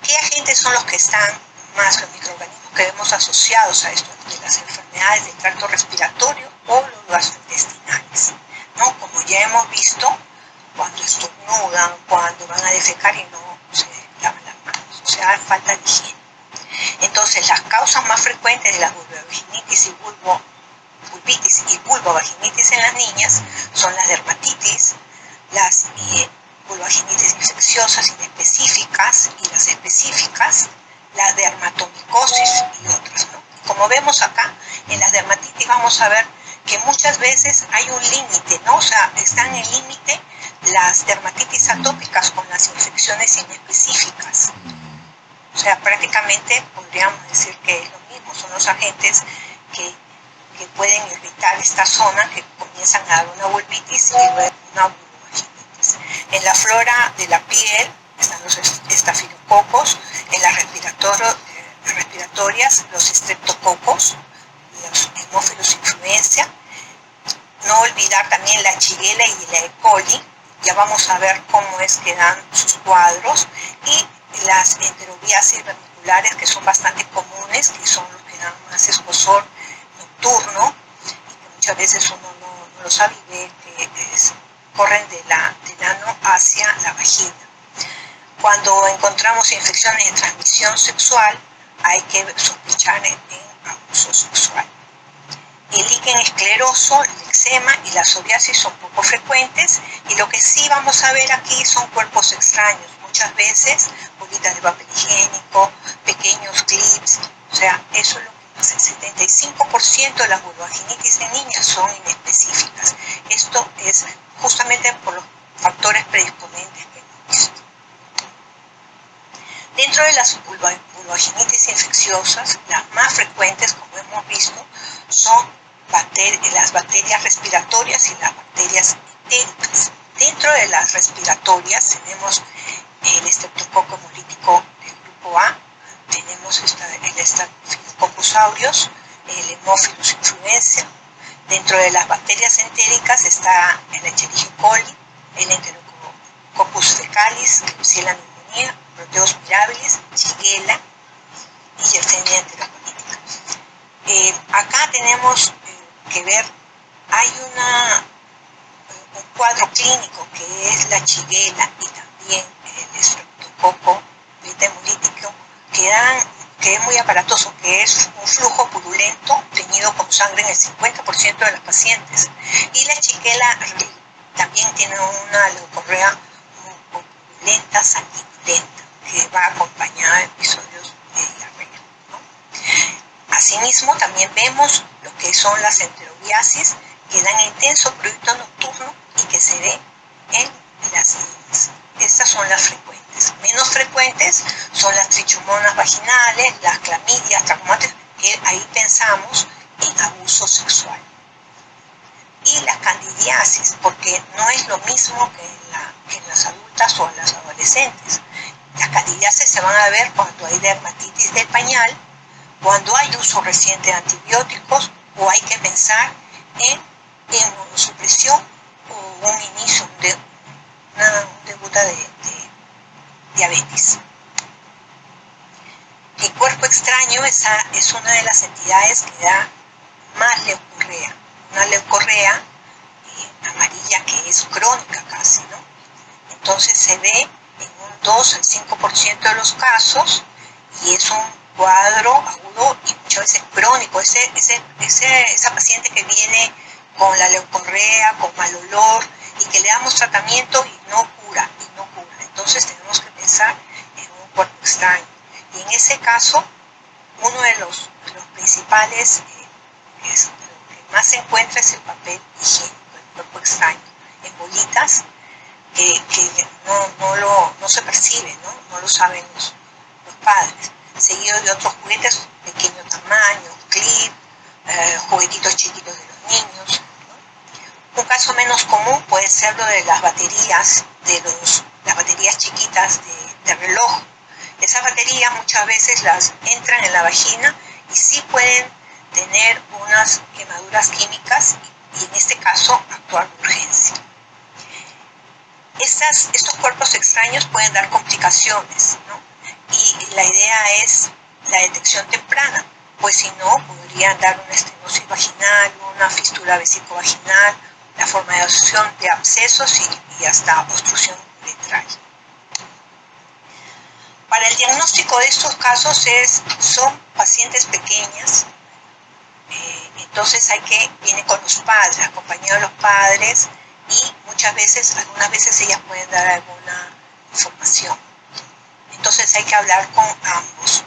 ¿Qué agentes son los que están más, los microorganismos que vemos asociados a esto, de las enfermedades del tracto respiratorio o los gastrointestinales? ¿No? Como ya hemos visto, cuando estornudan, cuando van a defecar y no se lavan las manos, o sea, falta de higiene. Entonces, las causas más frecuentes de la vulvovaginitis y vulvovaginitis en las niñas son las dermatitis, las vulvovaginitis infecciosas inespecíficas y las específicas, la dermatomicosis y otras, ¿no? Como vemos acá, en las dermatitis vamos a ver que muchas veces hay un límite, ¿no? O sea, están en límite las dermatitis atópicas con las infecciones inespecíficas. O sea, prácticamente podríamos decir que es lo mismo, son los agentes que pueden irritar esta zona, que comienzan a dar una vulvitis y luego una vulvovaginitis. En la flora de la piel están los estafilococos, en las respiratorias los estreptococos, los hemófilos influenza. No olvidar también la Shigella y la E. coli. Ya vamos a ver cómo es que dan sus cuadros, y las enterobiasis vermiculares, que son bastante comunes, que son los que dan más escozor nocturno, y que muchas veces uno no lo sabe y ve que corren del ano hacia la vagina. Cuando encontramos infecciones de transmisión sexual, hay que sospechar en abuso sexual. El líquen escleroso, el eczema y la psoriasis son poco frecuentes, y lo que sí vamos a ver aquí son cuerpos extraños, muchas veces bolitas de papel higiénico, pequeños clips, o sea, eso es lo que pasa. El 75% de las vulvovaginitis en niñas son inespecíficas. Esto es justamente por los factores predisponentes que hemos visto. Dentro de las vulvovaginitis infecciosas, las más frecuentes, como hemos visto, son las bacterias respiratorias y las bacterias entéricas. Dentro de las respiratorias tenemos el estreptococo hemolítico del grupo A, tenemos el Staphylococcus aureus, el Haemophilus influenza. Dentro de las bacterias entéricas está el Escherichia coli, el Enterococcus fecalis, Klebsiella pneumoniae, Proteus mirabilis, Shigella y Yersinia enterocolitica. Acá tenemos que ver, hay un cuadro clínico que es la Shigella y también el estreptococo beta hemolítico, que es muy aparatoso, que es un flujo purulento teñido con sangre en el 50% de las pacientes. Y la Shigella también tiene una leucorrea muy purulenta, sanguinolenta, que va acompañada de episodios de diarrea, ¿no? Asimismo, también vemos lo que son las enterobiasis, que dan intenso prurito nocturno y que se ve en las niñas. Estas son las frecuentes. Menos frecuentes son las trichomonas vaginales, las clamidias, traumáticas, que ahí pensamos en abuso sexual. Y las candidiasis, porque no es lo mismo que en las adultas o en las adolescentes. Las candidiasis se van a ver cuando hay dermatitis del pañal, cuando hay uso reciente de antibióticos, o hay que pensar en inmunosupresión o un inicio, un debut diabetes. El cuerpo extraño es una de las entidades que da más leucorrea, una leucorrea amarilla que es crónica casi, ¿no? Entonces se ve en un 2 al 5% de los casos y es un cuadro agudo y muchas veces crónico. Esa paciente que viene con la leucorrea, con mal olor y que le damos tratamiento y no cura. Entonces tenemos que pensar en un cuerpo extraño. Y en ese caso, uno de los principales lo que más se encuentra es el papel higiénico, el cuerpo extraño, en bolitas que no se percibe, no lo saben los padres, seguido de otros juguetes de pequeño tamaño, clip, juguetitos chiquitos de los niños, ¿no? Un caso menos común puede ser lo de las baterías, las baterías chiquitas de reloj. Esas baterías muchas veces las entran en la vagina y sí pueden tener unas quemaduras químicas y en este caso actuar de urgencia. Estos cuerpos extraños pueden dar complicaciones, ¿no? Y la idea es la detección temprana, pues si no, podrían dar una estenosis vaginal, una fístula vesicovaginal, la formación de abscesos y hasta obstrucción uretral. Para el diagnóstico de estos casos son pacientes pequeñas, entonces viene con los padres, acompañado de los padres, y algunas veces ellas pueden dar alguna información. Entonces hay que hablar con ambos.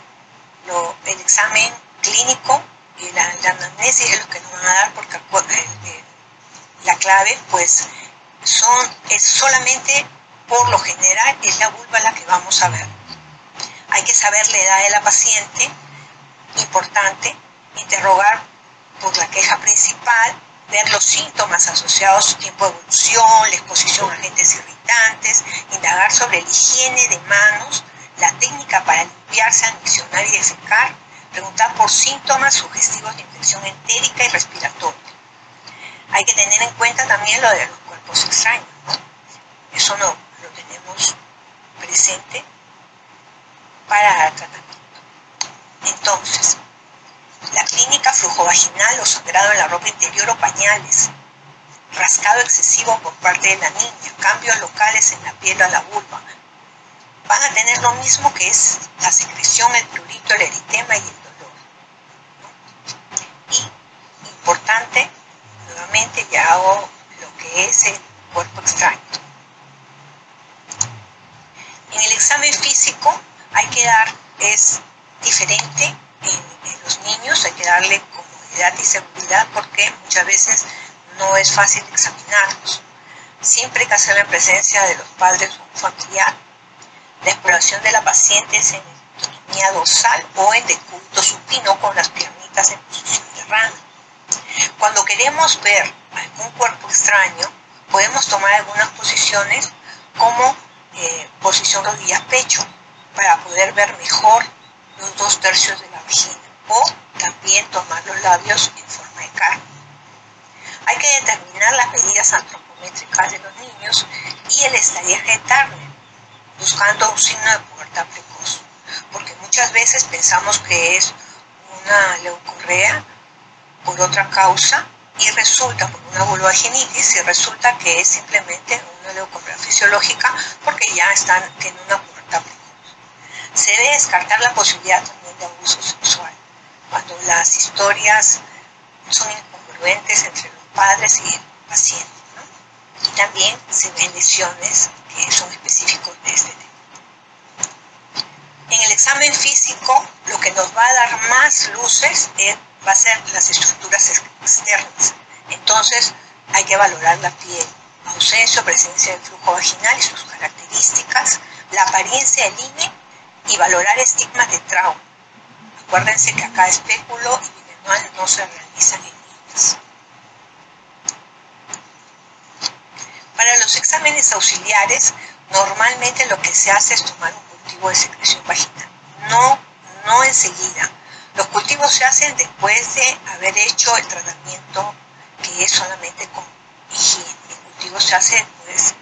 El examen clínico y la anamnesis es lo que nos van a dar, porque la clave pues es solamente, por lo general, es la vulva la que vamos a ver. Hay que saber la edad de la paciente, importante, interrogar por la queja principal, ver los síntomas asociados, tiempo de evolución, la exposición a agentes irritantes, indagar sobre la higiene de manos, la técnica para limpiarse al miccionar y defecar, preguntar por síntomas sugestivos de infección entérica y respiratoria. Hay que tener en cuenta también lo de los cuerpos extraños, ¿no? Eso no lo tenemos presente para dar tratamiento. Entonces, la clínica flujovaginal o sangrado en la ropa interior o pañales, rascado excesivo por parte de la niña, cambios locales en la piel o la vulva, van a tener lo mismo que es la secreción, el prurito, el eritema y el dolor, ¿no? Y, importante, nuevamente ya hago lo que es el cuerpo extraño. En el examen físico es diferente en los niños, hay que darle comodidad y seguridad porque muchas veces no es fácil examinarlos. Siempre hay que hacer en presencia de los padres o un familiar. La exploración de la paciente es en ectotomía dorsal o en decúbito supino con las piernitas en posición de rana. Cuando queremos ver algún cuerpo extraño, podemos tomar algunas posiciones como posición rodillas-pecho para poder ver mejor los 2/3 de la vagina, o también tomar los labios en forma de carne. Hay que determinar las medidas antropométricas de los niños y el estallaje de Turner, buscando un signo de pubertad precoz, porque muchas veces pensamos que es una leucorrea por otra causa y resulta por una vulvogenitis y resulta que es simplemente una leucorrea fisiológica porque ya tiene una pubertad precoz. Se debe descartar la posibilidad también de abuso sexual cuando las historias son incongruentes entre los padres y el paciente, ¿no? Y también se ven lesiones que son específicos de este tema. En el examen físico, lo que nos va a dar más luces va a ser las estructuras externas. Entonces, hay que valorar la piel, ausencia o presencia del flujo vaginal y sus características, la apariencia del INE y valorar estigmas de trauma. Acuérdense que acá espéculo y bimanual no se realizan en niñas. Para los exámenes auxiliares, normalmente lo que se hace es tomar un cultivo de secreción vaginal. No enseguida. Los cultivos se hacen después de haber hecho el tratamiento que es solamente con higiene. El cultivo se hace pues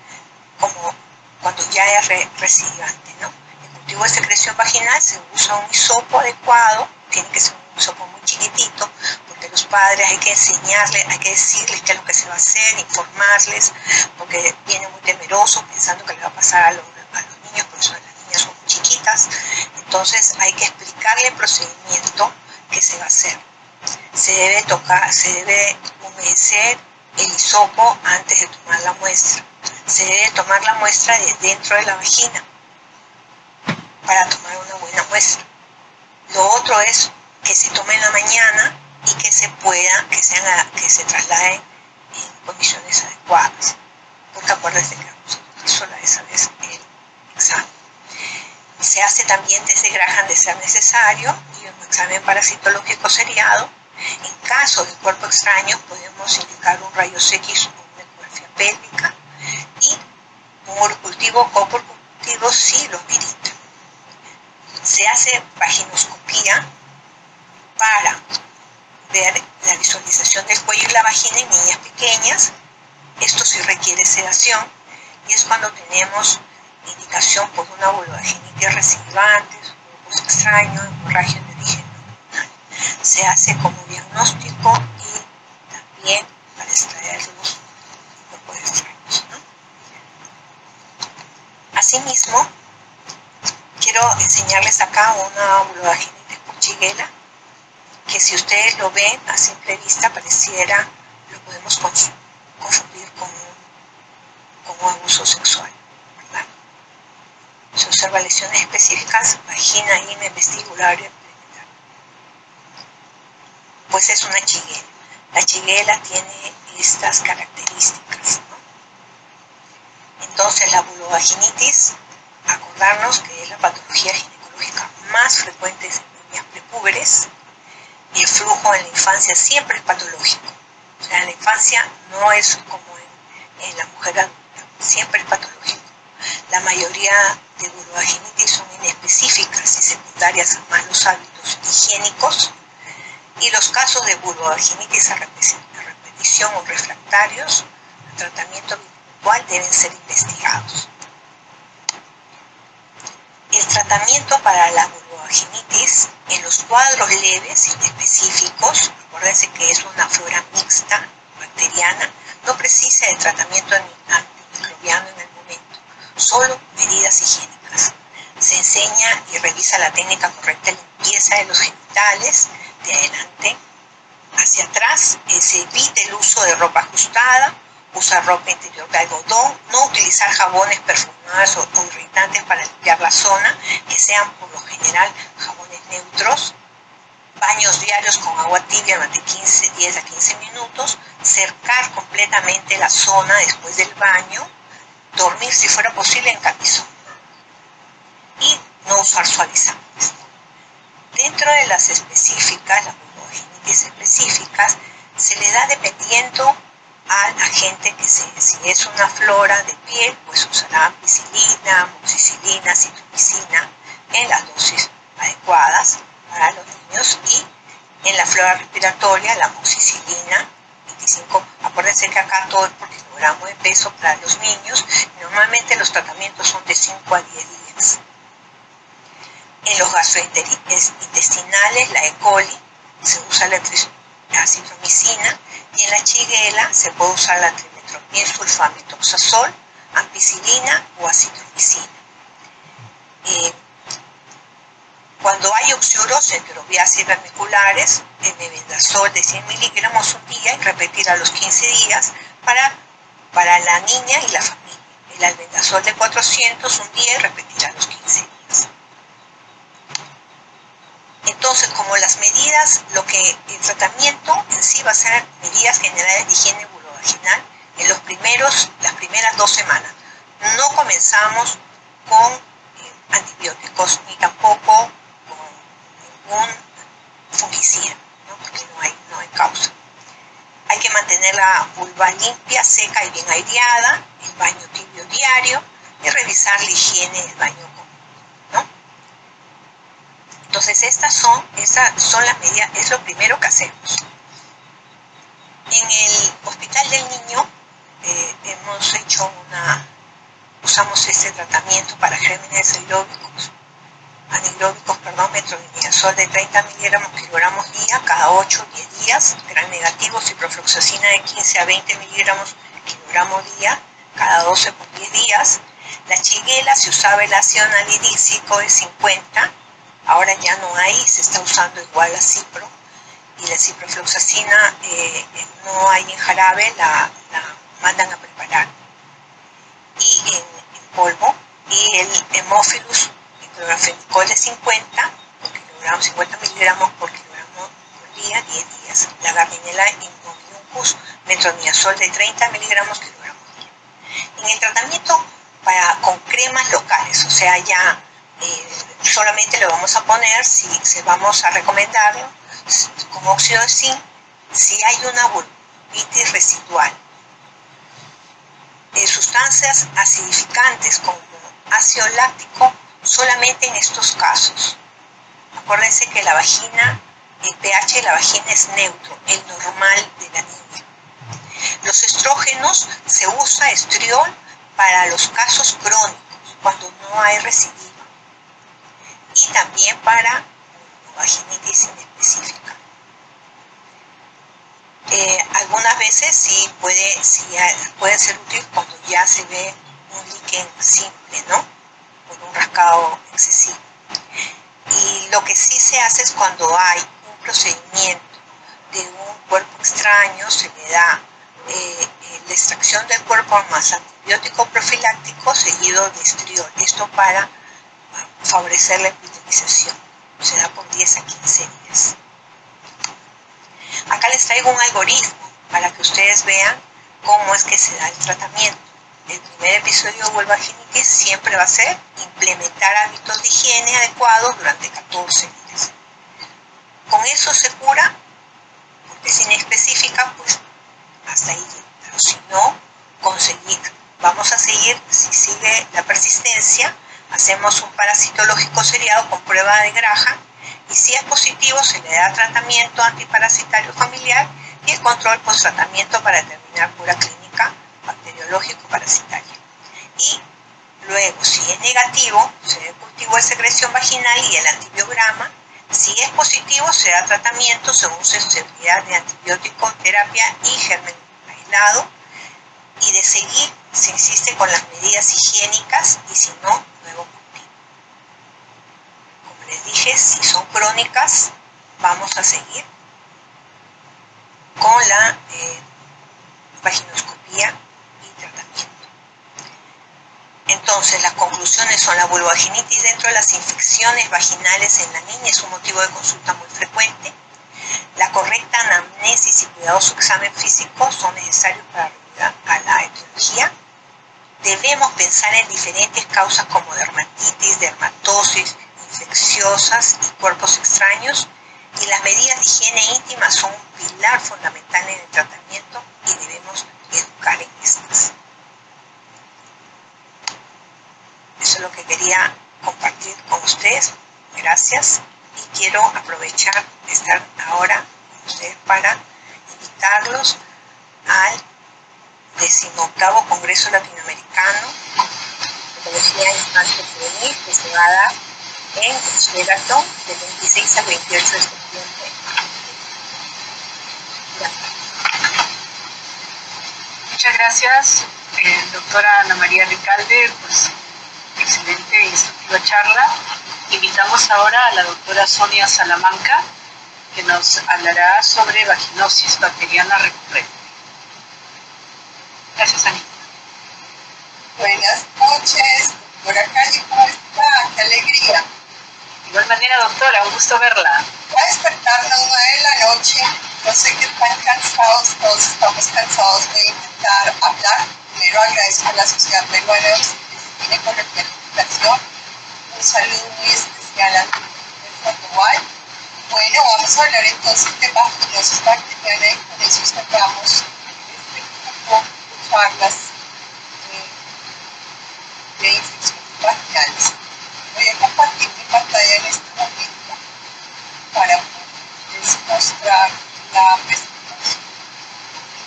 como cuando ya es recidivante, ¿no? El cultivo de secreción vaginal se usa un hisopo adecuado, tiene que ser un hisopo muy chiquitito, porque los padres hay que enseñarles, hay que decirles qué es lo que se va a hacer, informarles, porque viene muy temeroso pensando que le va a pasar a los niños, por eso las niñas son muy chiquitas. Entonces hay que explicarle el procedimiento que se va a hacer. Se debe humedecer el hisopo antes de tomar la muestra. Se debe tomar la muestra de dentro de la vagina para tomar una buena muestra. Lo otro es que se tome en la mañana y que se traslade en condiciones adecuadas. Porque acuérdense que nosotros sola esa vez el examen. Se hace también test de Graham de ser necesario y un examen parasitológico seriado. En caso de cuerpo extraño podemos indicar un rayos X o una ecografía pélvica y un urocultivo o coprocultivo si lo amerita. Se hace vaginoscopía para ver la visualización del cuello y la vagina en niñas pequeñas. Esto sí requiere sedación y es cuando tenemos indicación por una vulvovaginitis recidivante, grupos extraños, hemorragia de origen abdominal. Se hace como diagnóstico y también para extraer los grupos extraños, ¿no? Asimismo, quiero enseñarles acá una vulvovaginitis por Shigella, que si ustedes lo ven a simple vista pareciera, lo podemos confundir con un abuso sexual, ¿verdad? Se observa lesiones específicas, vagina, himen, vestibular y perineal. Pues es una Shigella. La Shigella tiene estas características, ¿no? Entonces la vulvovaginitis, acordarnos que es la patología ginecológica más frecuente en niñas prepúberes, y el flujo en la infancia siempre es patológico. O sea, en la infancia no es como en la mujer adulta, siempre es patológico. La mayoría de vulvovaginitis son inespecíficas y secundarias a malos hábitos higiénicos, y los casos de vulvovaginitis a repetición o refractarios al tratamiento habitual deben ser investigados. El tratamiento para la vulvovaginitis en los cuadros leves y específicos, acuérdense que es una flora mixta bacteriana, no precisa de tratamiento antimicrobiano en el momento, solo medidas higiénicas. Se enseña y revisa la técnica correcta de limpieza de los genitales, de adelante hacia atrás. Se evita el uso de ropa ajustada, usa ropa interior de algodón, no utilizar jabones perfumados o irritantes para limpiar la zona, que sean por lo general jabones neutros, baños diarios con agua tibia durante 10 a 15 minutos, cercar completamente la zona después del baño, dormir si fuera posible en camisón y no usar suavizantes. Dentro de las específicas, las vulvovaginitis específicas, se le da dependiendo al agente que sea. Si es una flora de piel, pues usará ampicilina, amoxicilina, citromicina en las dosis adecuadas para los niños, y en la flora respiratoria la amoxicilina 25. Acuérdense que acá todo es por kilogramo de peso para los niños. Normalmente los tratamientos son de 5 a 10 días. En los gastrointestinales, la E. coli, se usa la citromicina, y en la Shigella se puede usar la trimetoprim sulfamethoxazol, ampicilina o acitromicina. Cuando hay oxiuros enterobiáceas vermiculares, mebendazol de 100 miligramos un día y repetir a los 15 días para la niña y la familia. El albendazol de 400 un día y repetir a los 15 días. Entonces, como las medidas, el tratamiento en sí va a ser medidas generales de higiene vulvovaginal en las primeras 2 semanas. No comenzamos con antibióticos ni tampoco con ningún fungicida, ¿no? Porque no hay causa. Hay que mantener la vulva limpia, seca y bien aireada, el baño tibio diario y revisar la higiene del baño común, ¿no? Entonces esas son las medidas, es lo primero que hacemos. En el Hospital del Niño hemos hecho usamos este tratamiento para gérmenes anaeróbicos, metronidazol de 30 miligramos kilogramos día cada 8 o 10 días, gran negativo, ciprofloxacina de 15 a 20 miligramos kilogramo día cada 12 por 10 días. La chiguela se usaba el ácido anhidrícico de 50, ahora ya no hay, se está usando igual la cipro, y la ciprofloxacina no hay en jarabe, la mandan a preparar. Y en polvo, y el Hemophilus clorafenicol de 50 miligramos por kilogramo por día, 10 días. La Gardnerella immunococcus metronidazol de 30 miligramos kilogramo por día. En el tratamiento con cremas locales, o sea, ya solamente lo vamos a poner si vamos a recomendarlo con óxido de zinc si hay una vulvitis residual. Sustancias acidificantes como ácido láctico solamente en estos casos. Acuérdense que la vagina, el pH de la vagina es neutro, el normal de la niña. Los estrógenos se usa estriol para los casos crónicos, cuando no hay recidiva, y también para vaginitis inespecífica. Algunas veces sí puede ser útil cuando ya se ve un líquen simple, ¿no? Por un rascado excesivo. Y lo que sí se hace es cuando hay un procedimiento de un cuerpo extraño, se le da la extracción del cuerpo más antibiótico profiláctico seguido de estriol. Esto para favorecer la epidemización. Se da por 10 a 15 días. Acá les traigo un algoritmo para que ustedes vean cómo es que se da el tratamiento. El primer episodio de vulvaginitis siempre va a ser implementar hábitos de higiene adecuados durante 14 días. Con eso se cura, porque es inespecífica, pues hasta ahí. Pero si no, vamos a seguir, si sigue la persistencia, hacemos un parasitológico seriado con prueba de Graham, y si es positivo se le da tratamiento antiparasitario familiar y el control post-tratamiento para determinar cura clínica bacteriológico-parasitaria. Y luego, si es negativo, se da cultivo de secreción vaginal y el antibiograma. Si es positivo, se da tratamiento según sensibilidad de antibiótico, terapia y germen aislado. Y de seguir, se insiste con las medidas higiénicas y si no, nuevo cultivo. Como les dije, si son crónicas, vamos a seguir con la vaginoscopía y tratamiento. Entonces, las conclusiones son: la vulvaginitis dentro de las infecciones vaginales en la niña es un motivo de consulta muy frecuente. La correcta anamnesis y cuidadoso examen físico son necesarios para ayudar a la etiología. Debemos pensar en diferentes causas como dermatitis, dermatosis, infecciosas y cuerpos extraños. Y las medidas de higiene íntima son un pilar fundamental en el tratamiento y debemos educar en estas. Eso es lo que quería compartir con ustedes. Gracias. Y quiero aprovechar de estar ahora con ustedes para invitarlos al 18º Congreso Latinoamericano de Oncología Infantil Juvenil, que se va a dar en Sheraton del 26 al 28 de septiembre. Muchas gracias, doctora Ana María Recalde, pues excelente e instructiva charla. Invitamos ahora a la doctora Sonia Salamanca, que nos hablará sobre vaginosis bacteriana recurrente. Gracias, Anita. Buenas noches, doctora Cali, ¿cómo está? ¡Qué alegría! De igual manera, doctora, un gusto verla. Va a despertarnos 9 de la noche. Yo sé que están cansados, todos estamos cansados de intentar hablar. Primero agradezco a la Sociedad Peruana de Obstetricia por la invitación. Un saludo muy especial a Sandoval. Bueno, vamos a hablar entonces de vaginosis bacteriana y con eso cerramos este grupo de charlas de infecciones vaginales. Voy a compartir mi pantalla en este momento para poderles mostrar la presentación.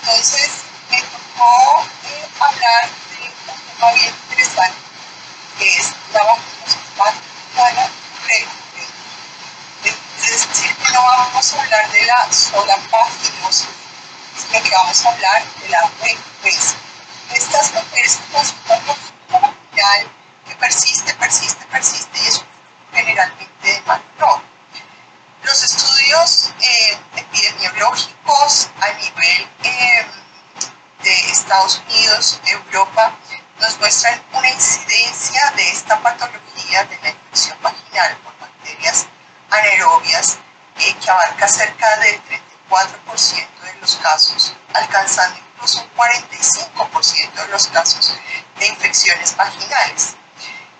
Entonces, me tocó hablar de un tema bien interesante, que es la vaginosis paterna recurrente. Es decir, que no vamos a hablar de la sola vaginosis, sino que vamos a hablar de la recurrencia. Estas mujeres que consultan por flujo vaginal que persiste y es generalmente de mal olor. Los estudios epidemiológicos a nivel de Estados Unidos, Europa, nos muestran una incidencia de esta patología de la infección vaginal por bacterias anaerobias que abarca cerca del 34% de los casos, alcanzando incluso un 45% de los casos de infecciones vaginales.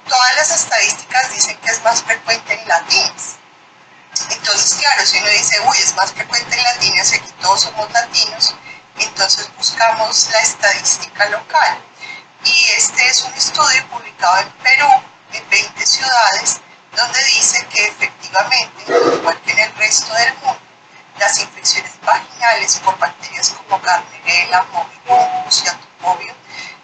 Todas las estadísticas dicen que es más frecuente en latinos. Entonces, claro, si uno dice, uy, es más frecuente en latinos y aquí todos somos latinos, entonces buscamos la estadística local. Y este es un estudio publicado en Perú, en 20 ciudades, donde dice que efectivamente, igual que en el resto del mundo, las infecciones vaginales por bacterias como Gardnerella, Morbicus y Atopovio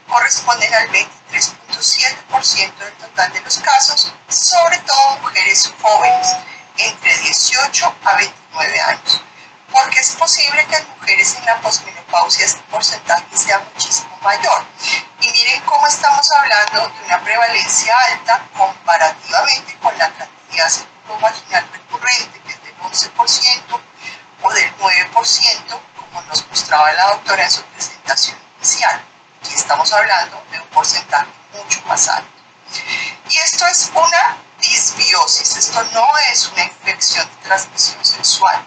corresponden al 23.7% del total de los casos, sobre todo mujeres jóvenes, entre 18 a 29 años, porque es posible que en mujeres en la posmenopausia este porcentaje sea muchísimo mayor. Y miren cómo estamos hablando de una prevalencia alta comparativamente con la cantidad vaginal recurrente, que es del 11% o del 9%, como nos mostraba la doctora en su presentación inicial. Aquí estamos hablando de un porcentaje mucho más alto. Y esto es una disbiosis, esto no es una infección de transmisión sexual.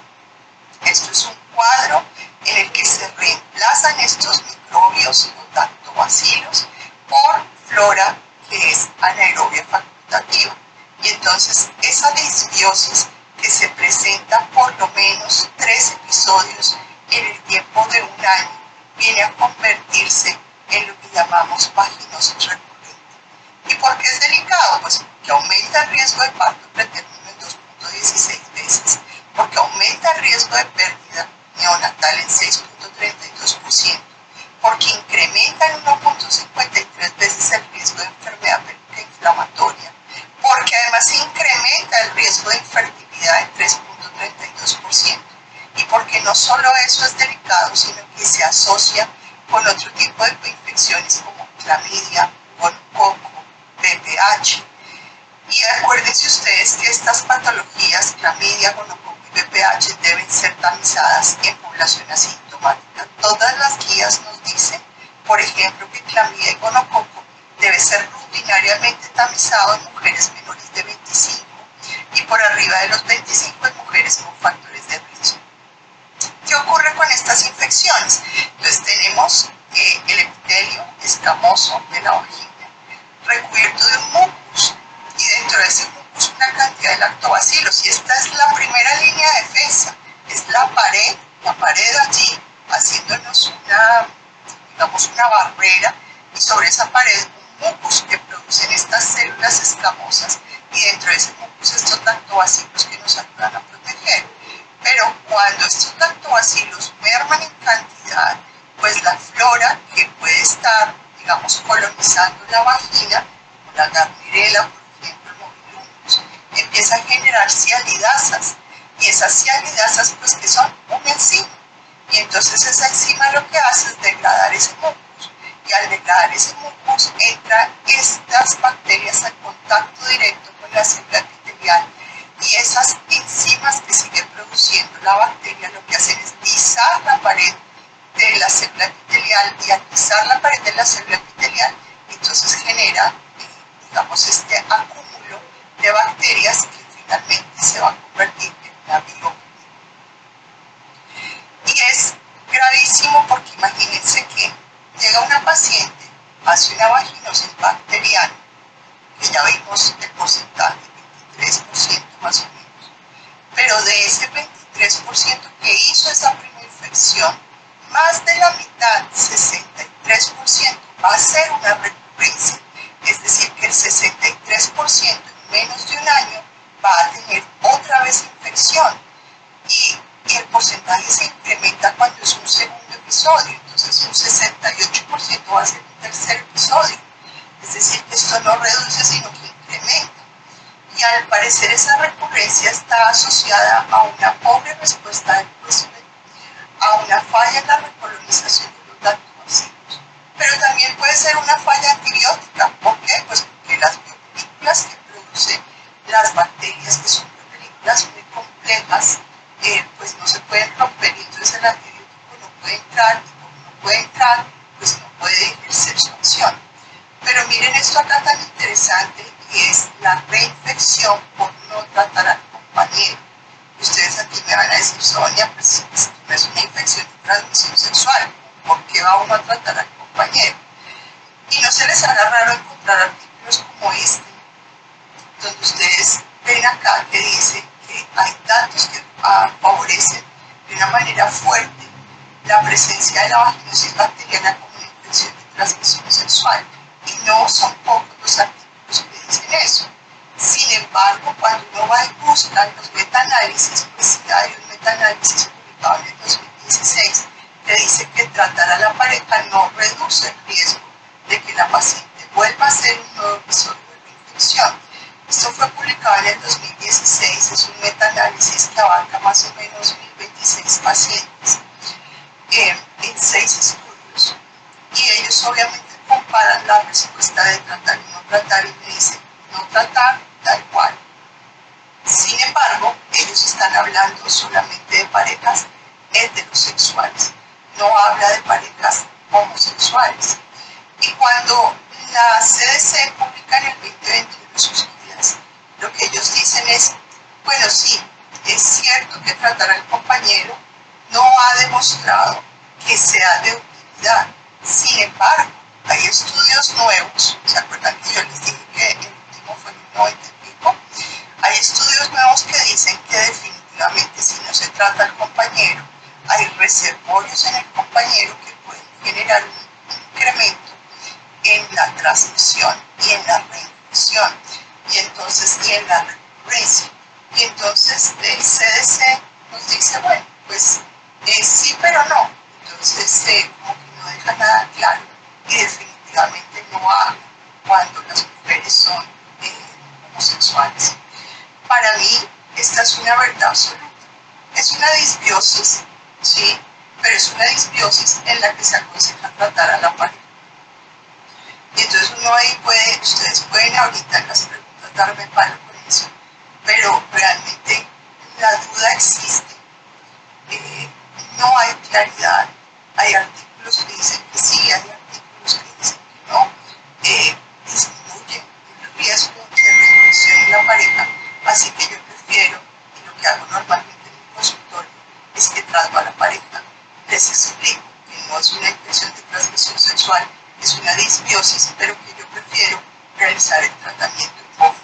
Esto es un cuadro en el que se reemplazan estos microbios o lactobacilos por flora que es anaerobia facultativa. Y entonces esa disbiosis que se presenta por lo menos 3 episodios en el tiempo de un año viene a convertirse en lo que llamamos vaginosis recurrente. ¿Y por qué es delicado? Pues que aumenta el riesgo de parto preterno en 2.16 veces, porque aumenta el riesgo de pérdida neonatal en 6.32%, porque incrementa en 1.53 veces el riesgo de enfermedad pélvica inflamatoria, porque además incrementa el riesgo de infertilidad en 3.32%, y porque no solo eso es delicado, sino que se asocia con otro tipo de infecciones como clamidia, gonococo, VPH. Y acuérdense ustedes que estas patologías, clamidia, gonococo y VPH, deben ser tamizadas en población asintomática. Todas las guías nos dicen, por ejemplo, que clamidia y gonococo debe ser rutinariamente tamizado en mujeres menores de 25 y por arriba de los 25 en mujeres con factores de riesgo. ¿Qué ocurre con estas infecciones? Entonces tenemos el epitelio escamoso de la vagina recubierto de un mucus, y dentro de ese mucus una cantidad de lactobacilos, y esta es la primera línea de defensa, es la pared allí haciéndonos una barrera, y sobre esa pared un mucus que producen estas células escamosas, y dentro de ese mucus estos lactobacilos que nos ayudan a proteger. Pero cuando estos lactobacilos merman en cantidad, pues la flora que puede estar, digamos, colonizando la vagina, como la Gardnerella, por ejemplo, el Morbicus, empieza a generar cialidasas, y esas cialidasas, pues, que son una enzima, y entonces esa enzima lo que hace es degradar ese mucus, y al degradar ese mucus entran estas bacterias en contacto directo con la célula epitelial, y esas enzimas que sigue produciendo la bacteria lo que hacen es lisar la pared de la célula epitelial, y al lisar la pared de la célula epitelial, entonces genera, digamos, este acúmulo de bacterias que finalmente se va a convertir en una biopsia. Y es gravísimo porque imagínense que llega una paciente, hace una vaginosis bacteriana, que ya vimos el porcentaje, 23% más o menos, pero de ese 23% que hizo esa primera infección, más de la mitad, 63%, va a ser una recurrencia, es decir, que el 63% en menos de un año va a tener otra vez infección, y el porcentaje se incrementa cuando es un segundo episodio, entonces un 68% va a ser un tercer episodio. Es decir, que esto no reduce, sino que incrementa. Y al parecer esa recurrencia está asociada a una pobre respuesta del huésped, a una falla en la recolonización de los lactobacillus. Pero también puede ser una falla antibiótica. ¿Por qué? Pues porque las biopelículas que producen las bacterias, que son biopelículas muy complejas, pues no se pueden romper, y entonces el antibiótico no puede entrar, y como no puede entrar, pues no puede ejercer su acción. Pero miren esto acá tan interesante, y es la reinfección por no tratar al compañero. Y ustedes aquí me van a decir, Sonia, pues no es una infección de transmisión sexual, ¿por qué va uno a tratar al compañero? Y no se les haga raro encontrar artículos como este, donde ustedes ven acá que dice que hay datos que favorecen de una manera fuerte la presencia de la vaginosis bacteriana como una infección de transmisión sexual. Y no son pocos los artículos que dicen eso. Sin embargo, cuando uno va y busca los metaanálisis, pues sí hay un metaanálisis publicado en el 2016 que dice que tratar a la pareja no reduce el riesgo de que la paciente vuelva a ser un nuevo episodio de infección. Esto fue publicado en el 2016, es un metaanálisis que abarca más o menos 1026 pacientes en 6 estudios. Y ellos obviamente comparan la respuesta de tratar y no tratar, y me dicen, no tratar, da igual. Sin embargo, ellos están hablando solamente de parejas heterosexuales, no habla de parejas homosexuales. Y cuando la CDC publica en el 2021 sus guías, lo que ellos dicen es, bueno, sí, es cierto que tratar al compañero no ha demostrado que sea de utilidad. Sin embargo, hay estudios nuevos, ¿se acuerdan que yo les dije que el último fue en el 90 y pico? Hay estudios nuevos que dicen que definitivamente si no se trata al compañero, hay reservorios en el compañero que pueden generar un incremento en la transmisión y en la reinfección, y entonces y en la recurrencia. Y entonces el CDC nos dice, bueno, pues sí, pero no. Entonces como que no deja nada claro, y definitivamente no habla cuando las mujeres son homosexuales. Para mí, esta es una verdad absoluta. Es una disbiosis, sí, pero es una disbiosis en la que se aconseja tratar a la pareja. Y entonces uno ahí puede, ustedes pueden ahorita en las preguntas darme palo con eso, pero realmente la duda existe, no hay claridad. Hay artículos que dicen que sí, hay artículos que dicen que no, disminuye el riesgo de reinfección en la pareja, así que yo prefiero, y lo que hago normalmente en mi consultorio, es que trato a la pareja, les explico que no es una infección de transmisión sexual, es una disbiosis, pero que yo prefiero realizar el tratamiento en conjunto.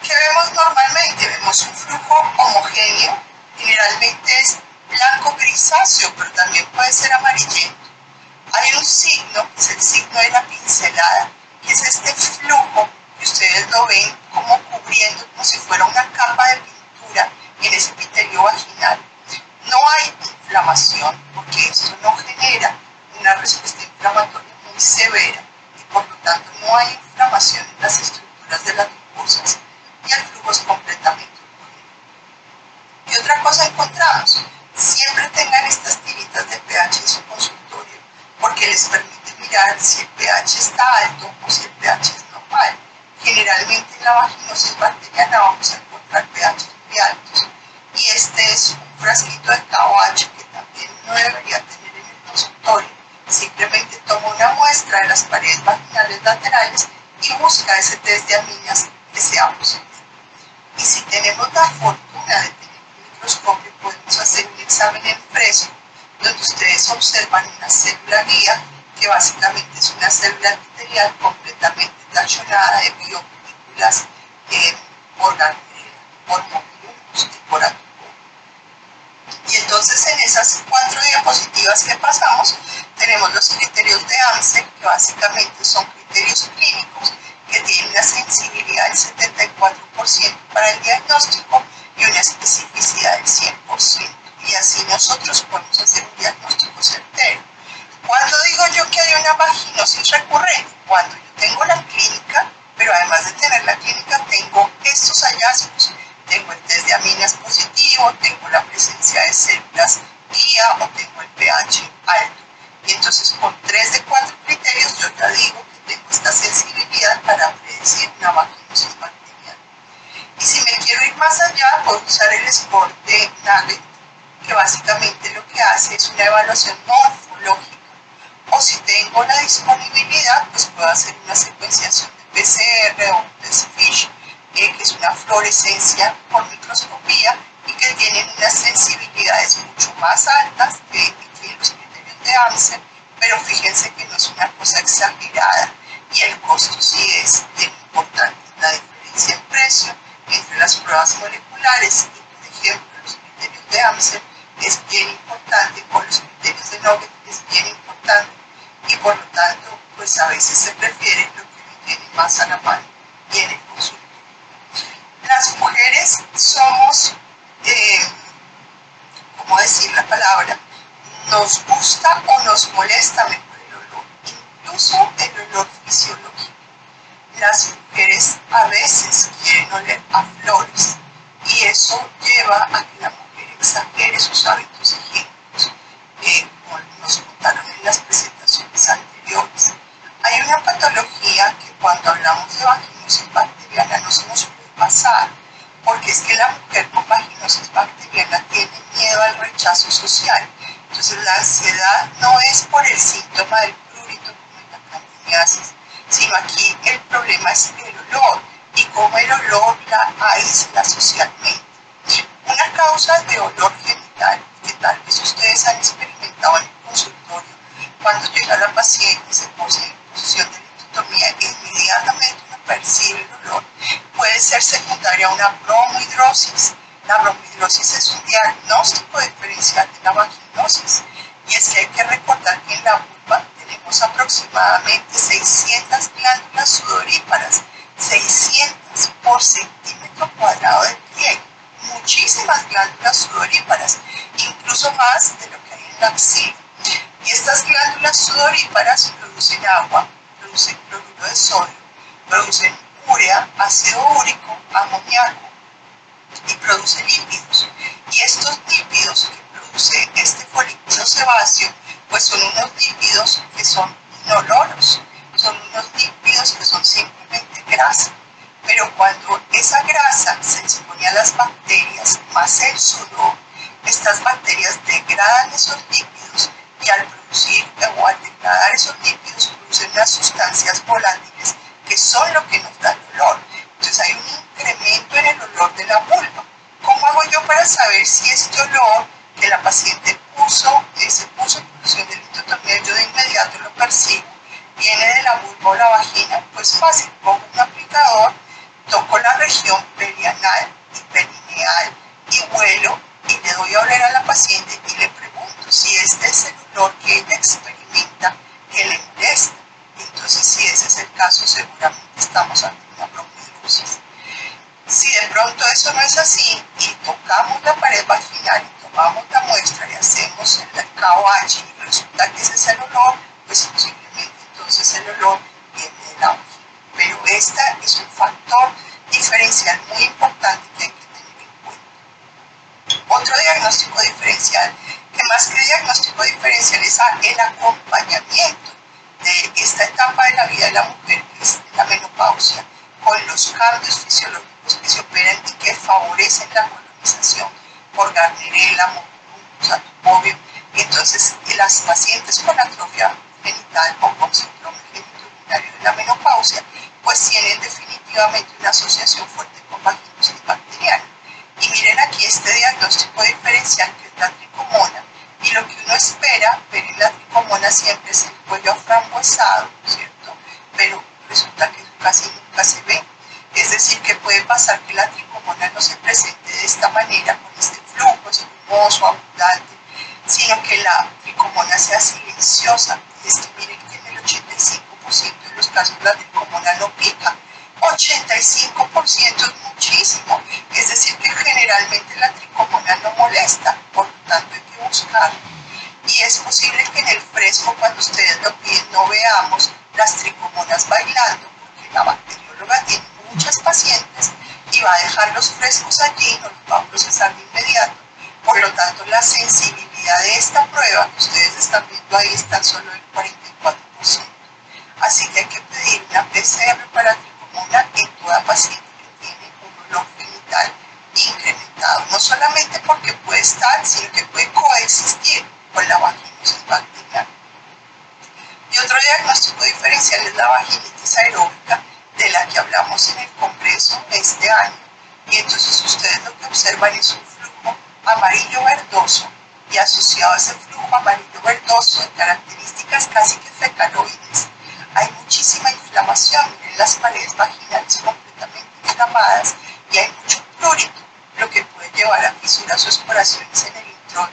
¿Qué vemos normalmente? Vemos un flujo homogéneo, generalmente es blanco grisáceo, pero también puede ser amarillento. Hay un signo, que es el signo de la pincelada, que es este flujo que ustedes lo ven como cubriendo, como si fuera una capa de pintura en ese epitelio vaginal. No hay inflamación, porque esto no genera una respuesta inflamatoria muy severa, y por lo tanto no hay inflamación en las estructuras de las mucosas, y el flujo es completamente homogéneo. ¿Qué otra cosa encontramos? Siempre tengan estas tiritas de pH en su consultorio, porque les permite mirar si el pH está alto o si el pH es normal. Generalmente en la vaginosis bacteriana vamos a encontrar pH muy altos, y este es un frasquito de KOH que también no debería tener en el consultorio. Simplemente toma una muestra de las paredes vaginales laterales y busca ese test de aminas que sea positivo. Y si tenemos la fortuna de tener un microscopio, podemos hacer un examen en fresco, donde ustedes observan una célula guía, que básicamente es una célula epitelial completamente tachonada de biopelículas por hormonios y por atopos. Y entonces en esas 4 diapositivas que pasamos, tenemos los criterios de AMSE, que básicamente son criterios clínicos que tienen una sensibilidad del 74% para el diagnóstico y una especificidad del 100%. Y así nosotros podemos hacer un diagnóstico certero. ¿Cuándo digo yo que hay una vaginosis recurrente? Cuando yo tengo la clínica, pero además de tener la clínica, tengo estos hallazgos. Tengo el test de aminas positivo, tengo la presencia de células guía o tengo el pH alto. Y entonces con 3 de 4 criterios yo ya digo que tengo esta sensibilidad para predecir una vaginosis bacteriana. Y si me quiero ir más allá, puedo usar el score de NAGET, que básicamente lo que hace es una evaluación morfológica. O si tengo la disponibilidad, pues puedo hacer una secuenciación de PCR o de FISH, que es una fluorescencia por microscopía y que tienen unas sensibilidades mucho más altas que los criterios de ANSER, pero fíjense que no es una cosa exagerada y el costo sí es bien importante. La diferencia en precio entre las pruebas moleculares y, por ejemplo, los criterios de ANSER es bien importante, con los criterios de NOGET es bien importante y por lo tanto, pues a veces se prefiere lo que me tiene más a la mano y en el consultorio. Las mujeres somos, ¿cómo decir la palabra? Nos gusta o nos molesta mejor el olor, incluso el olor fisiológico. Las mujeres a veces quieren oler a flores y eso lleva a que la mujer exagere sus hábitos higiénicos, como nos contaron en las presentaciones anteriores. Hay una patología que cuando hablamos de vaginosis bacteriana no se nos puede pasar, porque es que la mujer con vaginosis bacteriana tiene miedo al rechazo social. Entonces la ansiedad no es por el síntoma del prurito como en la candidiasis, sino aquí el problema es el olor y cómo el olor la aísla socialmente. Una causa de olor genital que tal vez ustedes han experimentado en el consultorio, cuando llega la paciente y se pone en posición de litotomía e inmediatamente uno percibe el olor, puede ser secundaria a una bromohidrosis. La bromohidrosis es un diagnóstico diferencial de la vaginosis y es que hay que recordar que en la vulva tenemos aproximadamente 600 glándulas sudoríparas, 600 por centímetro cuadrado de piel, muchísimas glándulas sudoríparas, incluso más de lo que hay en la axila. Y estas glándulas sudoríparas producen agua, producen cloruro de sodio, producen urea, ácido úrico, amoníaco y producen lípidos. Y estos lípidos que produce este folículo sebáceo, pues son unos lípidos que son inoloros, son unos lípidos que son simplemente grasa. Pero cuando esa grasa se expone a las bacterias más el sudor, estas bacterias degradan esos lípidos y al producir o al degradar esos lípidos producen unas sustancias volátiles que son lo que nos da el olor. Entonces hay un incremento en el olor de la vulva. ¿Cómo hago yo para saber si este olor que la paciente se puso en posición de litotomía, yo de inmediato lo percibo, viene de la vulva o la vagina? Pues fácil, pongo un aplicador, toco la región perianal y perineal y huelo y le doy a oler a la paciente y le pregunto si este es el olor que ella experimenta, que le molesta. Entonces, si ese es el caso, seguramente estamos ante una bromohidrosis. Si de pronto eso no es así y tocamos la pared vaginal y tomamos la muestra y hacemos el KOH y resulta que ese es el olor, pues posiblemente entonces el olor viene de la vagina. Pero este es un factor diferencial muy importante que hay que tener en cuenta. Otro diagnóstico diferencial, que más que diagnóstico diferencial es el acompañamiento de esta etapa de la vida de la mujer, que es la menopausia, con los cambios fisiológicos que se operan y que favorecen la colonización por Gardnerella, Morbus, Atopobio. Y entonces las pacientes con atrofia genital o con síndrome genitourinario de la menopausia, pues tienen definitivamente una asociación fuerte con vaginosis bacteriana. Y miren aquí este diagnóstico diferencial que es la tricomona, y lo que uno espera ver en la tricomona siempre es el cuello aframbuesado, ¿cierto? Pero resulta que eso casi nunca se ve. Es decir, que puede pasar que la tricomona no se presente de esta manera, con este flujo espumoso, abundante, sino que la tricomona sea silenciosa. Y es que miren que en el 85% de los casos la tricomona no pica. 85% es muchísimo. Es decir, que generalmente la tricomona no molesta, por lo tanto hay que buscarlo. Y es posible que en el fresco, cuando ustedes lo piden, no veamos las tricomonas bailando, porque la bacterióloga tiene muchas pacientes y va a dejarlos frescos allí, no los va a procesar de inmediato. Por lo tanto, la sensibilidad de esta prueba que ustedes están viendo ahí está solo el 44%. Así que hay que pedir una PCR para tricomona en toda paciente que tiene un olor genital incrementado, no solamente porque puede estar, sino que puede coexistir con la vaginosis bacteriana. Y otro diagnóstico diferencial es la vaginitis aeróbica, de la que hablamos en el congreso este año. Y entonces ustedes lo que observan es un flujo amarillo verdoso, y asociado a ese flujo amarillo verdoso de características casi que fecaloides, hay muchísima inflamación. Miren las paredes vaginales completamente inflamadas y hay mucho prurito, lo que puede llevar a fisuras o esporaciones en el introito.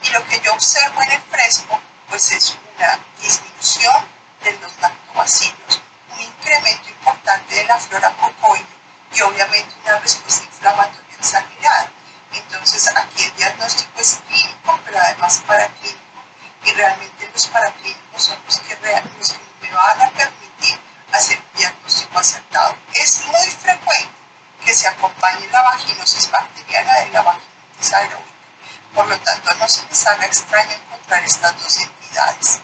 Y lo que yo observo en el fresco pues es una disminución de los lactobacilos, un incremento importante de la flora cocoide y obviamente una respuesta inflamatoria exagerada. Entonces aquí el diagnóstico es clínico, pero además paraclínico, y realmente los paraclínicos son los que me van a permitir hacer un diagnóstico acertado. Es muy frecuente que se acompañe la vaginosis bacteriana de la vaginitis aeróbica. Por lo tanto, no se les haga extraño encontrar estas dos entidades.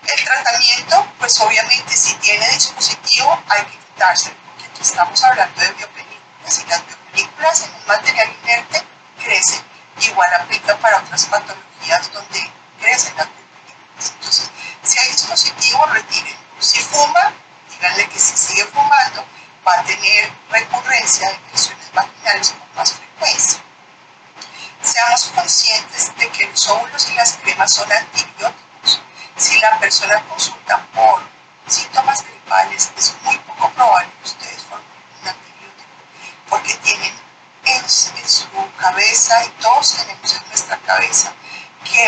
El tratamiento, pues obviamente si tiene dispositivo hay que quitárselo, porque aquí estamos hablando de biopelículas, y las biopelículas en un material inerte crecen. Igual aplica para otras patologías donde crecen las biopelículas. Entonces, si hay dispositivo, retírenlo. Si fuma, díganle que si sigue fumando, va a tener recurrencia de infecciones vaginales con más frecuencia. Seamos conscientes de que los óvulos y las cremas son antibióticos. Si la persona consulta por síntomas gripales, es muy poco probable que ustedes formen un antibiótico, porque tienen en su cabeza, y todos tenemos en nuestra cabeza, que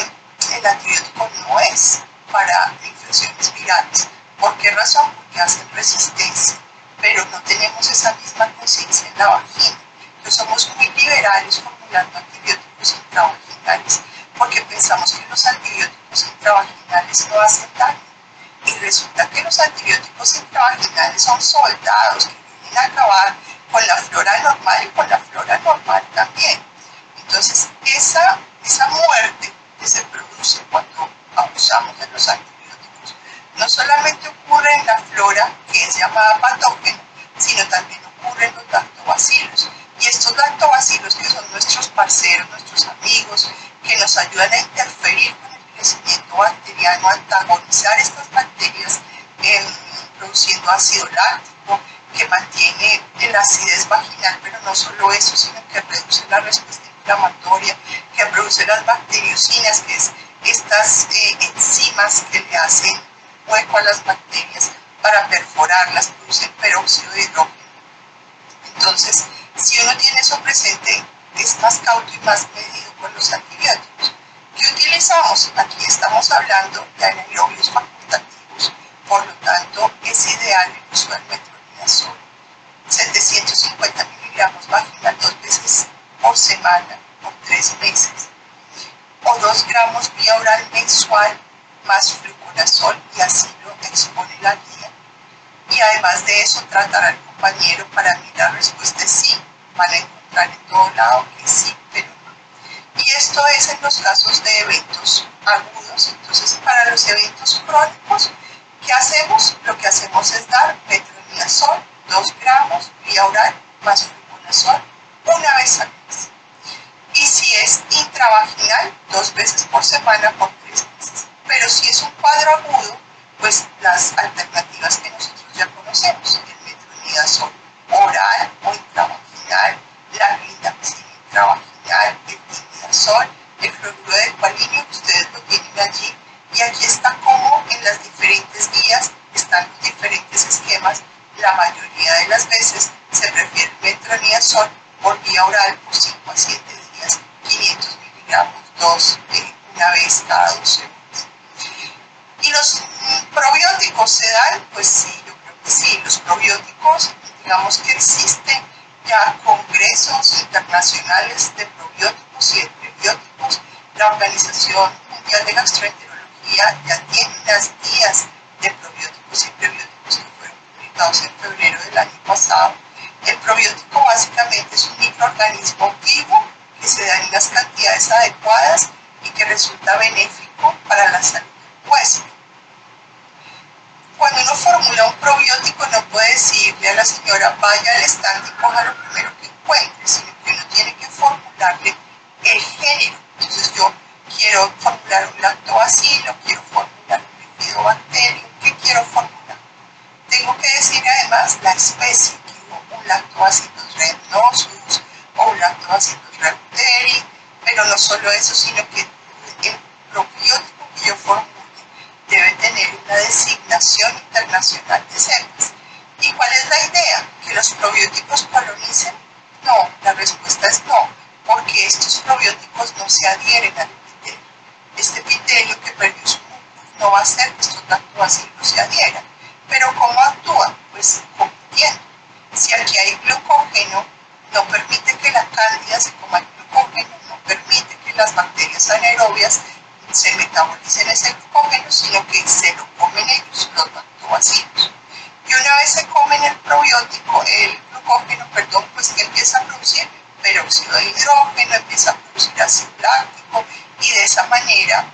el antibiótico no es para infecciones virales. ¿Por qué razón? Porque hacen resistencia, pero no tenemos esa misma conciencia en la vagina. Entonces somos muy liberales formulando antibióticos intravaginales, porque pensamos que los antibióticos intravaginales no hacen daño. Y resulta que los antibióticos intravaginales son soldados que vienen a acabar con la flora normal y con la flora normal también. Entonces, esa muerte que se produce cuando abusamos de los antibióticos no solamente ocurre en la flora, que es llamada patógena, sino también ocurre en los lactobacilos. Y estos lactobacilos, que son nuestros parceros, nuestros amigos, que nos ayudan a interferir con el crecimiento bacteriano, a antagonizar estas bacterias, produciendo ácido láctico, que mantiene la acidez vaginal, pero no solo eso, sino que reduce la respuesta inflamatoria, que produce las bacteriocinas, que es estas enzimas que le hacen hueco a las bacterias para perforarlas, producen peróxido de hidrógeno. Entonces, si uno tiene eso presente, es más cauto y más medido con los antibióticos. ¿Qué utilizamos? Aquí estamos hablando de anaerobios facultativos, por lo tanto, es ideal el uso del metronidazol. 750 miligramos vaginal 2 veces por semana, por 3 meses. O 2 gramos vía oral mensual, más fluconazol, y así lo expone la guía. Y además de eso, tratar al compañero. Para mí la respuesta es sí. Van a encontrar en todo lado que sí, pero no. Y esto es en los casos de eventos agudos. Entonces, para los eventos crónicos, ¿qué hacemos? Lo que hacemos es dar metronidazol, 2 gramos vía oral, más fluconazol, una vez al mes. Y si es intravaginal, 2 veces por semana por 3 meses. Pero si es un cuadro agudo, pues las alternativas que nosotros ya conocemos, el metronidazol oral o intravaginal, la clindamicina intravaginal, el timidazol, el cloruro de cualinio, que ustedes lo tienen allí, y aquí está como en las diferentes guías están los diferentes esquemas. La mayoría de las veces se prefiere el metronidazol por vía oral por 5 a 7 días, 500 miligramos, una vez cada 12 horas. ¿Y los probióticos se dan? Pues sí, yo creo que sí. Los probióticos, digamos que existen ya congresos internacionales de probióticos y de prebióticos. La Organización Mundial de Gastroenterología ya tiene unas guías de probióticos y presentados en febrero del año pasado. El probiótico básicamente es un microorganismo vivo que se da en las cantidades adecuadas y que resulta benéfico para la salud del huésped. Cuando uno formula un probiótico no puede decirle a la señora vaya al estante y coja lo primero que encuentre, sino que uno tiene que formularle el género. Entonces yo quiero formular un lactobacilo, quiero formular un bifidobacterium, ¿qué quiero formular? Tengo que decir además la especie, quiero un lactobacillus rhamnosus o un lactobacillus reuteri, pero no solo eso, sino que el probiótico que yo formule debe tener una designación internacional de cepas. ¿Y cuál es la idea? ¿Que los probióticos colonicen? No, la respuesta es no, porque estos probióticos no se adhieren al epitelio. Este epitelio que perdió su mucus no va a hacer que estos lactobacilos se adhieran. ¿Pero cómo actúa? Pues compitiendo. Si aquí hay glucógeno, no permite que la cándida se coma el glucógeno, no permite que las bacterias anaerobias se metabolicen ese glucógeno, sino que se lo comen ellos, los lactobacilos. Y una vez se comen el probiótico, el glucógeno, pues que empieza a producir peróxido de hidrógeno, empieza a producir ácido láctico y de esa manera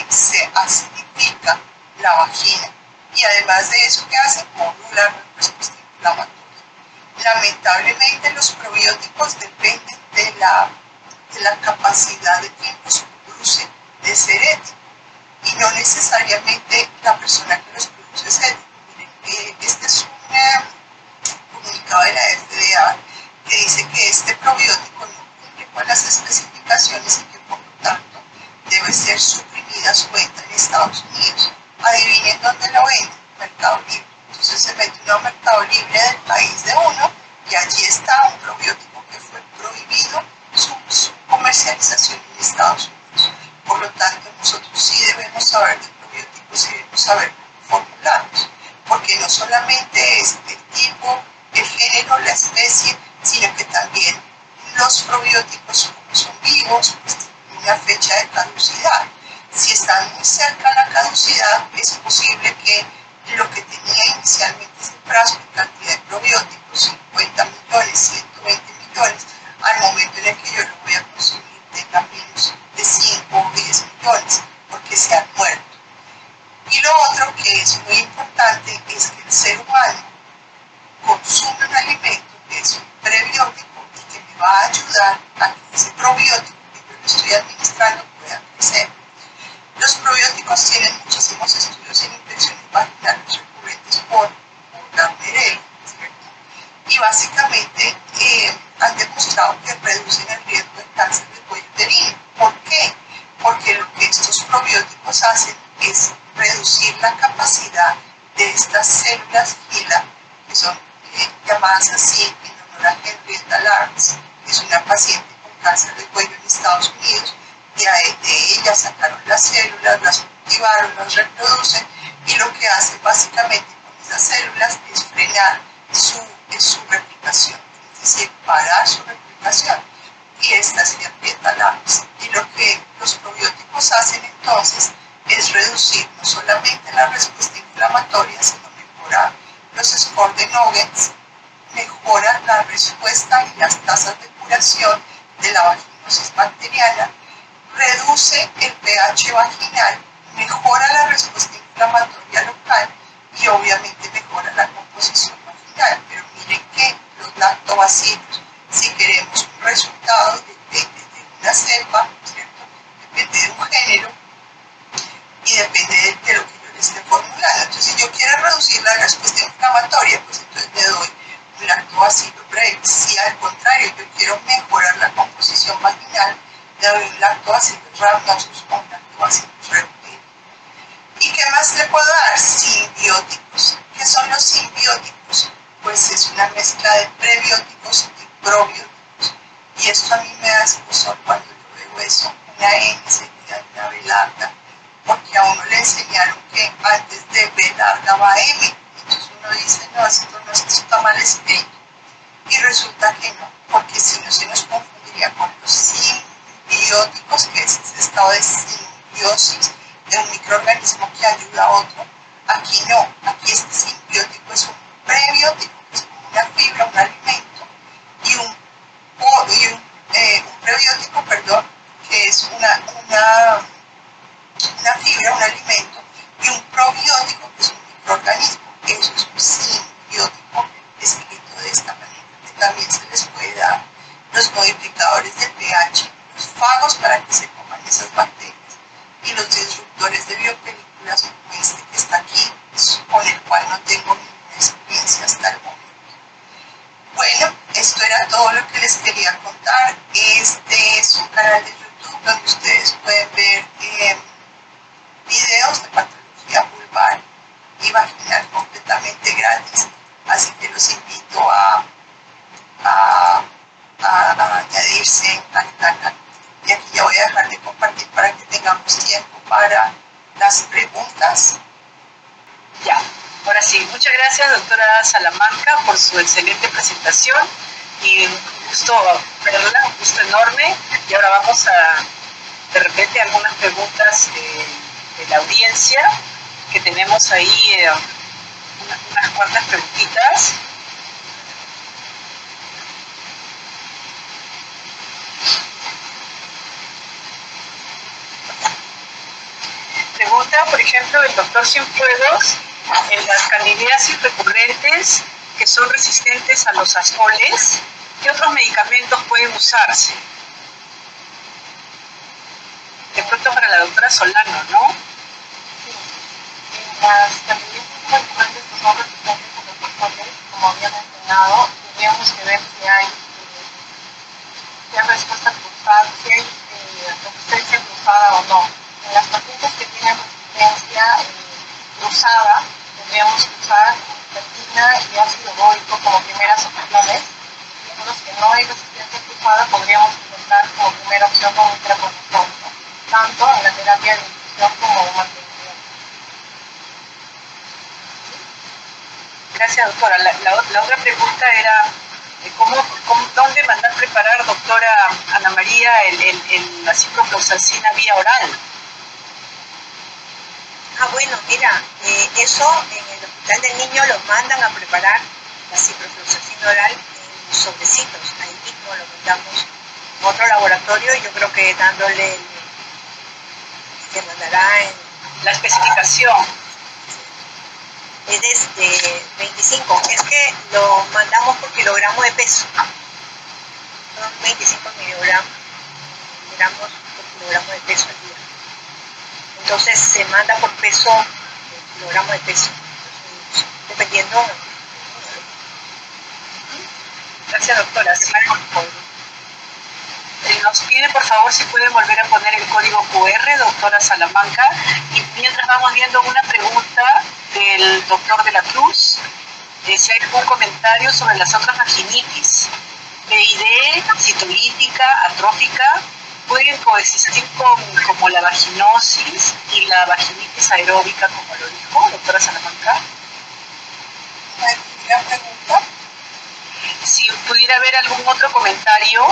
se acidifica la vagina. Y además de eso, ¿qué hace? Modula la respuesta inflamatoria. Lamentablemente los probióticos dependen de la capacidad de tiempo su cruce de ser ético y no necesariamente la persona que los produce es ético. Miren, este es un comunicado de la FDA que dice que este probiótico no cumple con las especificaciones y que por lo tanto debe ser suprimida su venta en Estados Unidos. Adivinen dónde lo venden, Mercado Libre. Entonces se mete uno a Mercado Libre del país de uno y allí está un probiótico que fue prohibido su comercialización en Estados Unidos. Por lo tanto, nosotros sí debemos saber de probióticos y debemos saber cómo formularlos, porque no solamente es el tipo, el género, la especie, sino que también los probióticos, como son vivos, pues tienen una fecha de caducidad. Si están muy cerca a la caducidad, es posible que lo que tenía inicialmente ese frasco en cantidad de probióticos, 50 millones, 120 millones, al momento en el que yo lo voy a consumir tenga menos de 5 o 10 millones, porque se han muerto. Y lo otro que es muy importante es que el ser humano consume un alimento que es un prebiótico y que me va a ayudar a que ese probiótico que yo le estoy administrando pueda crecer. Los probióticos tienen muchísimos estudios en infecciones vaginales recurrentes por Gardnerelli, ¿cierto? Y básicamente han demostrado que reducen el riesgo de cáncer de cuello uterino. ¿Por qué? Porque lo que estos probióticos hacen es reducir la capacidad de estas células HeLa, que son llamadas así en honor a Henrietta Lawrence, que es una paciente con cáncer de cuello en Estados Unidos. De ella sacaron las células, las cultivaron, las reproducen y lo que hacen básicamente con esas células es frenar su replicación, es decir, parar su replicación. Y esta es Henrietta Lawrence. Y lo que los probióticos hacen entonces es reducir no solamente la respuesta inflamatoria, sino mejorar los scores de Nugget, mejora la respuesta y las tasas de curación de la vaginosis bacteriana, reduce el pH vaginal, mejora la respuesta inflamatoria local y obviamente mejora la composición vaginal. Pero miren que los lactobacilos, si queremos un resultado, depende de una cepa, ¿cierto? Depende de un género y depende de lo que yo le esté formulando. Entonces, si yo quiero reducir la respuesta inflamatoria, pues entonces le doy un lactobacillus brevis. Si al contrario yo quiero mejorar la composición vaginal, le doy un lactobacillus rhamnosus o un lactobacillus reuteri. ¿Y qué más le puedo dar? Simbióticos. ¿Qué son los simbióticos? Pues es una mezcla de prebióticos y probióticos. Y esto a mí me da escozor cuando yo veo eso, una N seguida de una B larga, porque a uno le enseñaron que antes de B larga va M. Entonces uno dice, no, esto está mal escrito. Y resulta que no, porque si no se nos confundiría con los simbióticos, que es ese estado de simbiosis de un microorganismo que ayuda a otro. Aquí no, aquí este simbiótico es un prebiótico, que es como una fibra, un alimento, y un prebiótico, perdón, que es una fibra, un alimento, y un probiótico, que es un microorganismo. Eso es un simbiótico escrito de esta manera. También se les puede dar los modificadores de pH, los fagos para que se coman esas bacterias, y los disruptores de biopelículas como este que está aquí, con el cual no tengo ninguna experiencia hasta el momento. Bueno, esto era todo lo que les quería contar. Este es un canal de YouTube donde ustedes pueden ver videos de patología vulvar y vaginal completamente gratis, así que los invito a añadirse al canal. Y aquí ya voy a dejar de compartir para que tengamos tiempo para las preguntas. Ya, ahora sí, muchas gracias, doctora Salamanca, por su excelente presentación y un gusto verla, un gusto enorme. Y ahora vamos a, de repente, algunas preguntas de la audiencia, que tenemos ahí unas cuantas preguntitas. Pregunta, por ejemplo, el doctor Cienfuegos, en las candidiasis recurrentes que son resistentes a los azoles, ¿qué otros medicamentos pueden usarse? De pronto para la doctora Solano, ¿no? Las candidiasis recurrentes que son resistentes a los azoles, como había mencionado, tendríamos que ver si hay respuesta cruzada, si hay resistencia cruzada o no. En las pacientes que tienen resistencia cruzada, tendríamos que usar platina y ácido bórico como primeras opciones. Y en los que no hay resistencia cruzada, podríamos intentar como primera opción con ultraconsumos, tanto en la terapia de inducción como mantenimiento. Gracias, doctora. La otra pregunta era, ¿dónde mandar preparar, doctora Ana María, la ciprofloxacina vía oral? Bueno, mira, eso en el Hospital del Niño lo mandan a preparar la ciprofloxacina oral en sobrecitos. Ahí mismo lo mandamos en otro laboratorio y yo creo que dándole, se mandará en la especificación. Es de 25. Es que lo mandamos por kilogramo de peso. Son 25 miligramos por kilogramo de peso al día. Entonces se manda por peso, kilogramo de peso, dependiendo. Gracias, doctora. Nos pide, por favor, si pueden volver a poner el código QR, doctora Salamanca. Y mientras vamos viendo una pregunta del doctor de la Cruz, si hay algún comentario sobre las otras vaginitis, PID, citolítica, atrófica, pueden coexistir como la vaginosis y la vaginitis aeróbica, como lo dijo doctora Salamanca. ¿La pregunta? Si pudiera haber algún otro comentario,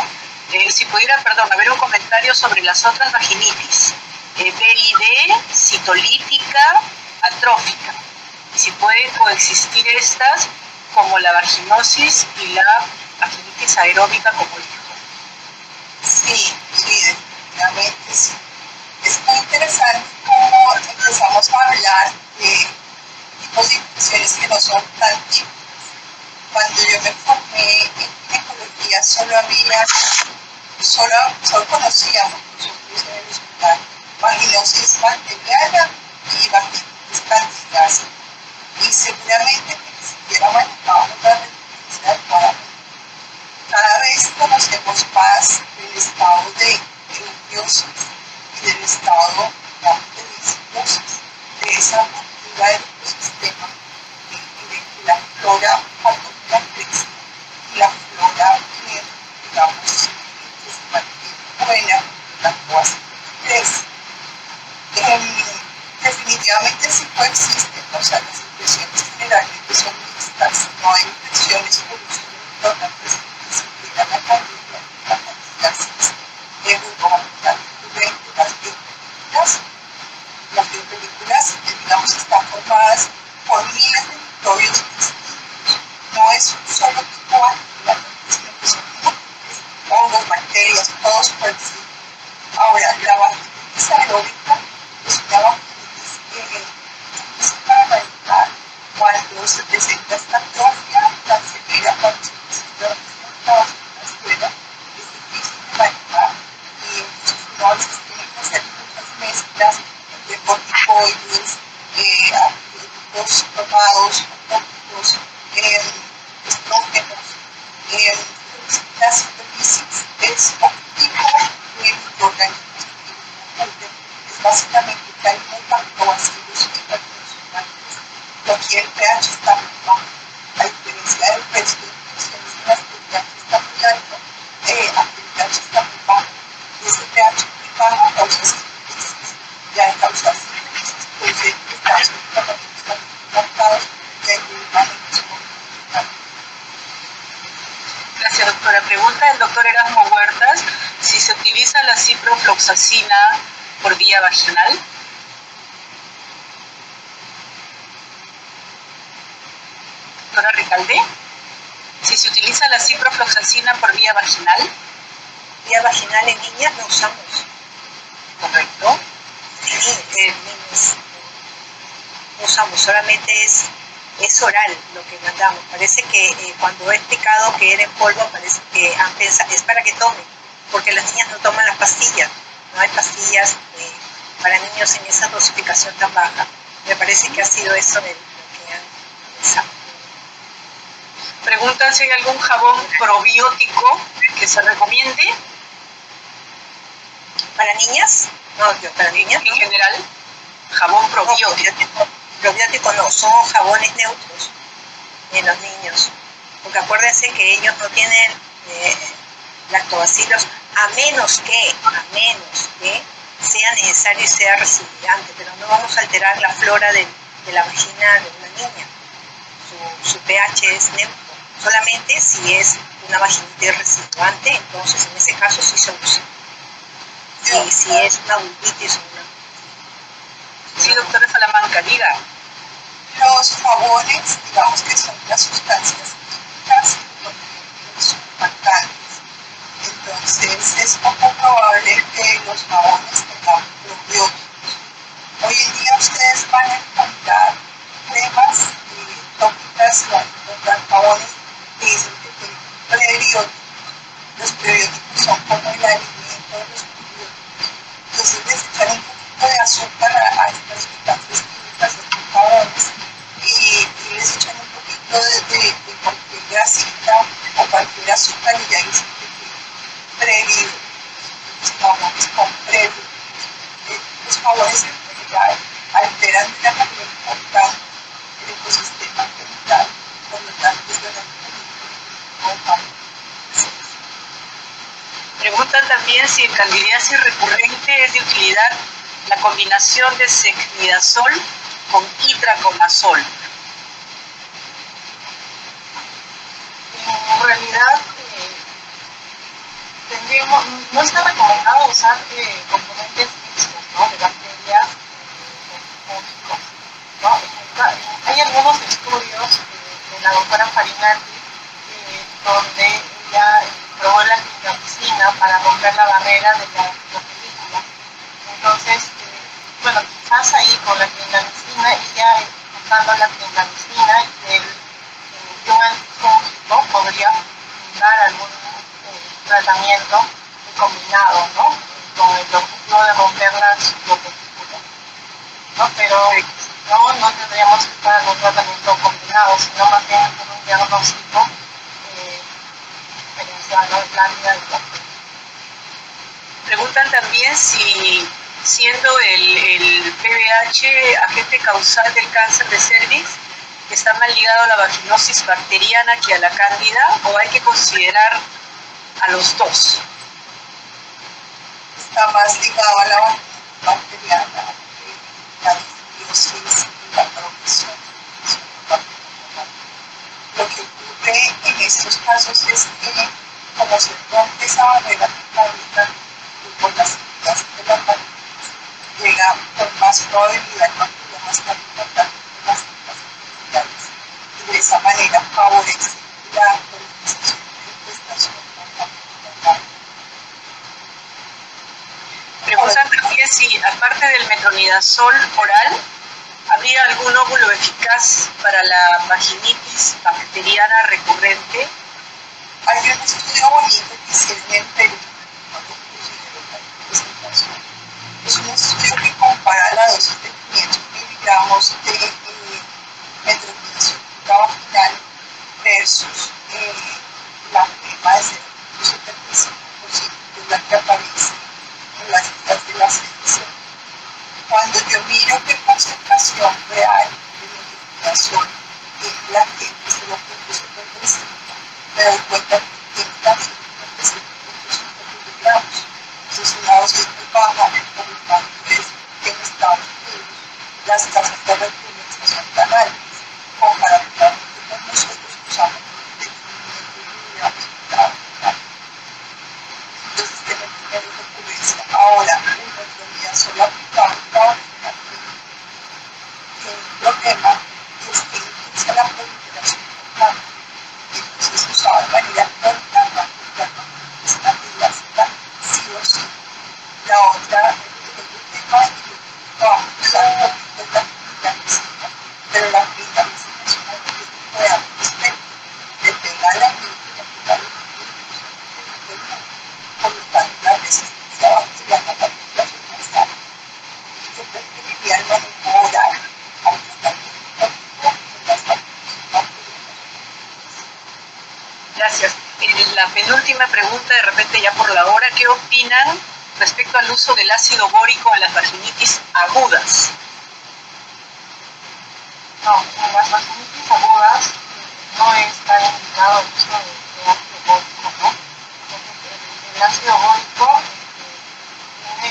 haber un comentario sobre las otras vaginitis, PID, citolítica, atrófica, si pueden coexistir estas como la vaginosis y la vaginitis aeróbica, como dijo. Sí, definitivamente sí. Es muy interesante cómo empezamos a hablar de tipos de infecciones que no son tan típicas. Cuando yo me formé en ginecología solo conocíamos nosotros en el hospital vaginosis bacteriana y vaginitis candidiasis. Y seguramente que ni siquiera manejamos la resistencia adecuadamente. Cada vez conocemos más del estado de eubiosis y del estado de disbiosis, de esa ruptura del ecosistema y de que la flora patógena crece y la flora que, digamos, que se mantiene buena, la cual crece. Definitivamente sí coexisten, o sea, las infecciones generalmente son mixtas, no hay infecciones por uso de importantes que se cuidan la candidiasis de grupo vaginal recurrente. Las biopelículas, digamos, están formadas por miles de microbios distintos no es un solo tipo de actividad, sino que son múltiples hongos, bacterias, todos coexisten. Ahora, la vaginitis aeróbica es una vaginitis física radical cuando se presenta esta atrofia tan severa, cuando se presenta esta escuela, es difícil de manejar y muchos neurólogos tienen que hacer muchas mezclas entre corticoides, antibióticos tomados, tópicos, estrógenos. La citolisis es un tipo de microorganismos que tienen es básicamente que hay muy lactobacilos hipertensionantes y aquí el pH está muy bajo. A diferencia del resto de infecciones en las que el pH está muy alto, aquí el pH está muy bajo. Y ese pH muy bajo causa citolisis y al causar citolisis produce estados inflamatorios marcados y hay una infección. Gracias, doctora. Pregunta el doctor Erasmo Huertas si se utiliza la ciprofloxacina por vía vaginal. Doctora Recalde, si se utiliza la ciprofloxacina por vía vaginal. Vía vaginal en niñas no usamos. Correcto. Niños no usamos, solamente es oral lo que mandamos. Parece que cuando he explicado que era en polvo, parece que han pensado, es para que tomen, porque las niñas no toman las pastillas. No hay pastillas para niños en esa dosificación tan baja. Me parece que ha sido eso lo que han pensado. Preguntan si hay algún jabón probiótico que se recomiende. ¿Para niñas? No, para niñas en general. Jabón probiótico. No, probiótico no, son jabones neutros en los niños. Porque acuérdense que ellos no tienen lactobacilos a menos que sea necesario y sea residuante, pero no vamos a alterar la flora de la vagina de una niña. Su pH es neutro. Solamente si es una vaginitis residuante, entonces en ese caso sí se usa. Si es una vulvitis o una... Sí, doctora Salamanca, diga. Los jabones, digamos que son las sustancias químicas y surfactantes. Entonces es poco probable que los jabones tengan probióticos. Hoy en día ustedes van a encontrar cremas tópicas o encontrar jabones que dicen que tienen prebióticos. Los prebióticos son como el alimento de los probióticos. Entonces les echan un poquito de azúcar a estas sustancias químicas, estos jabones, y les echan un poquito de cualquier grasita o cualquier azúcar y ya dicen que tienen prebióticos. Los jabones con prebióticos. Los jabones en general alteran de una manera importante el ecosistema genital, por lo tanto es verdad que Preguntan también si en candidiasis recurrente es de utilidad la combinación de secnidazol con itraconazol. En realidad, no está recomendado usar componentes mixtos, ¿no? De bacterias fúngicos, ¿no? Hay algunos estudios de la doctora Farinati donde ella probó la clindamicina para romper la barrera de la película. Entonces, bueno, quizás ahí con la clindamicina, ella usando la clindamicina y un antifúngico podría dar algún tratamiento combinado, ¿no? Con el objetivo de romper las películas, ¿no? Pero no tendríamos que estar en un tratamiento combinado, sino más bien en un diagnóstico diferencial, ¿no? La vida de la... Preguntan también si, siendo el PBH agente causal del cáncer de cervix, está más ligado a la vaginosis bacteriana que a la cándida, o hay que considerar a los dos. Está más ligado a la vaginosis bacteriana, la disbiosis y la progresión. Lo que ocurre en estos casos es que, como se rompe esa barrera metabólica por las células de la vaginitis, llega con más probabilidad cuando más importante de las células epiteliales y de esa manera favorece metronidazol oral habría algún óvulo eficaz para la vaginitis bacteriana recurrente? Hay un estudio bonito que hicieron en Perú, cuando pusieron la presentación. Es un estudio que compara la dosis de 500 miligramos de metronidazol vaginal versus la crema de 0.75%, que es la que aparece en las listas de la selección. Cuando yo miro qué concentración real de metronidazol tiene la gente, 0.75, me doy cuenta que tiene tan 0.5 miligramos. Eso es una dosis muy baja, por lo tanto es que en Estados Unidos las tasas de recurrencia son tan altas comparativamente con nosotros que usamos de 500 miligramos cada vez. Entonces tenemos menos recurrencia. Ahora, un metronidazol aplicado tiene un problema, es que inicia la proliferación hormonal. Entonces se usaba de manera corta, esta elástica, sí o sí. La otra, el tema es que vamos a usar la clindamicina, pero la clindamicina es una técnica de alto espectro, le pega a la mente, le pega a los niños, por lo tanto la resistencia bacteriana a la aplicación más alta. Yo preferiría el manejo oral, aunque está muy en las bacterias. Gracias. La penúltima pregunta, de repente ya por la hora, ¿qué opinan respecto al uso del ácido bórico en las vaginitis agudas? No, en las vaginitis agudas no es tan indicado el uso de ácido bórico, ¿no? Entonces, el ácido bórico tiene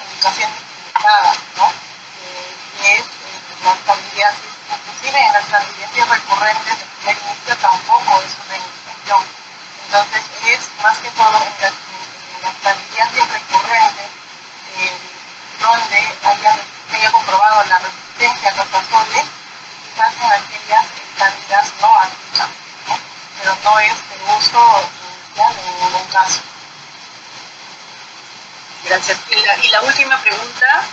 indicaciones limitadas, ¿no? Y es las candidiasis, inclusive en las candidiasis recurrentes de primer inicio tampoco es una indicación. Entonces es más que todo en las candidiasis recurrentes donde haya comprobado la resistencia a los azoles, quizás en aquellas candidas no aplican, ¿no? Pero no es de uso inicial en ningún caso. Gracias. Y la última pregunta,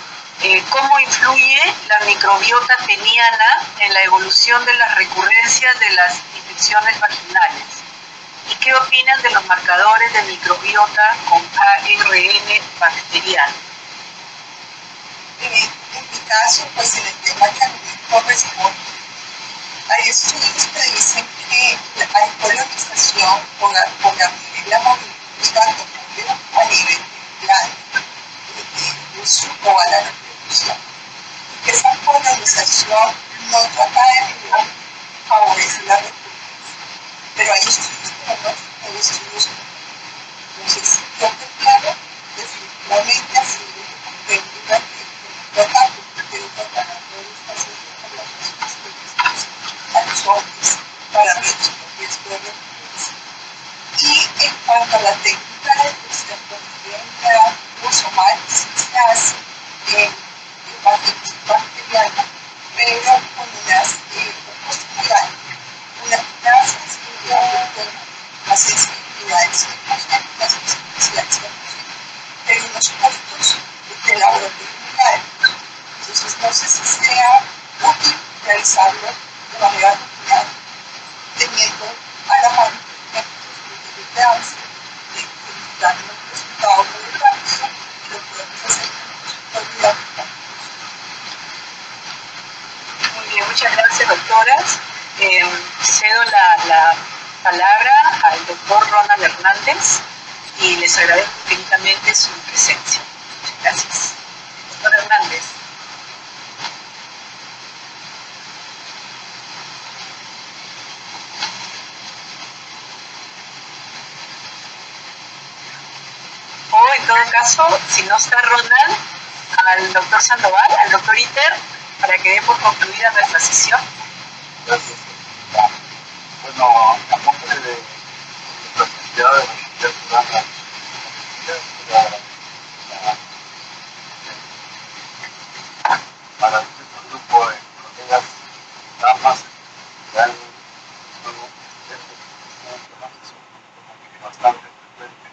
¿cómo influye la microbiota teniana en la evolución de las recurrencias de las infecciones vaginales? ¿Y qué opinan de los marcadores de microbiota con ARN bacteriano? En mi caso, pues en el tema que a mí me corresponde, hay estudios que dicen que hay colonización por la la movilidad a nivel glande, de supo a la reproducción. Y que esa colonización no trata de nivel favorece la reproducción. Pero hay estudios que no, hay estudios que no. Entonces, yo prefiero definitivamente así de durante tratar de tratar de estas situaciones a los hombres para menos riesgo de reproducción. Y en cuanto a la técnica de enfermedad musulmán, sí se hace en vaginitis bacteriana, pero con unas posibilidades, una sensibilidad de las sensibilidades 100%, las sensibilidades 100%, pero unos costos de laboratorio muy. Entonces no sé si sea útil realizarlo de manera rutinal, teniendo a la mano ejemplos de ANSI, de que dan un resultado muy rápido y lo podemos hacer con autoridad. Muy bien, muchas gracias, doctoras. Cedo la palabra al doctor Ronald Hernández y les agradezco infinitamente su presencia. Muchas gracias. Doctor Hernández. O en todo caso, si no está Ronald, al doctor Sandoval, al doctor Iter, para que dé por concluida nuestra sesión. Gracias. Bueno, a nombre de la Sociedad de Vaginitis Peruana, para este grupo de colegas, damas, que han bastante frecuente,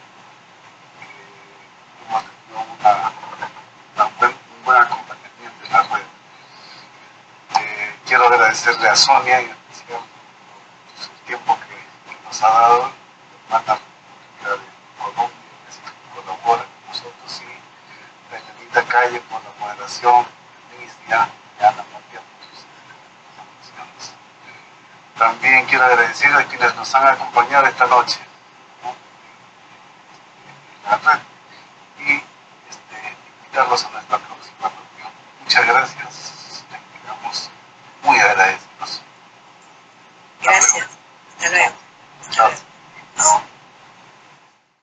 hemos tenido una buena competencia quiero agradecerle a Sonia en especial por el tiempo que nos ha dado, la hermana República de Colombia, que colabora con nosotros, y la Yanita Calle por la moderación, Alicia y Ana María por sus presentaciones. También quiero agradecer a quienes nos han acompañado esta noche, ¿no?, en la red, y invitarlos a nuestra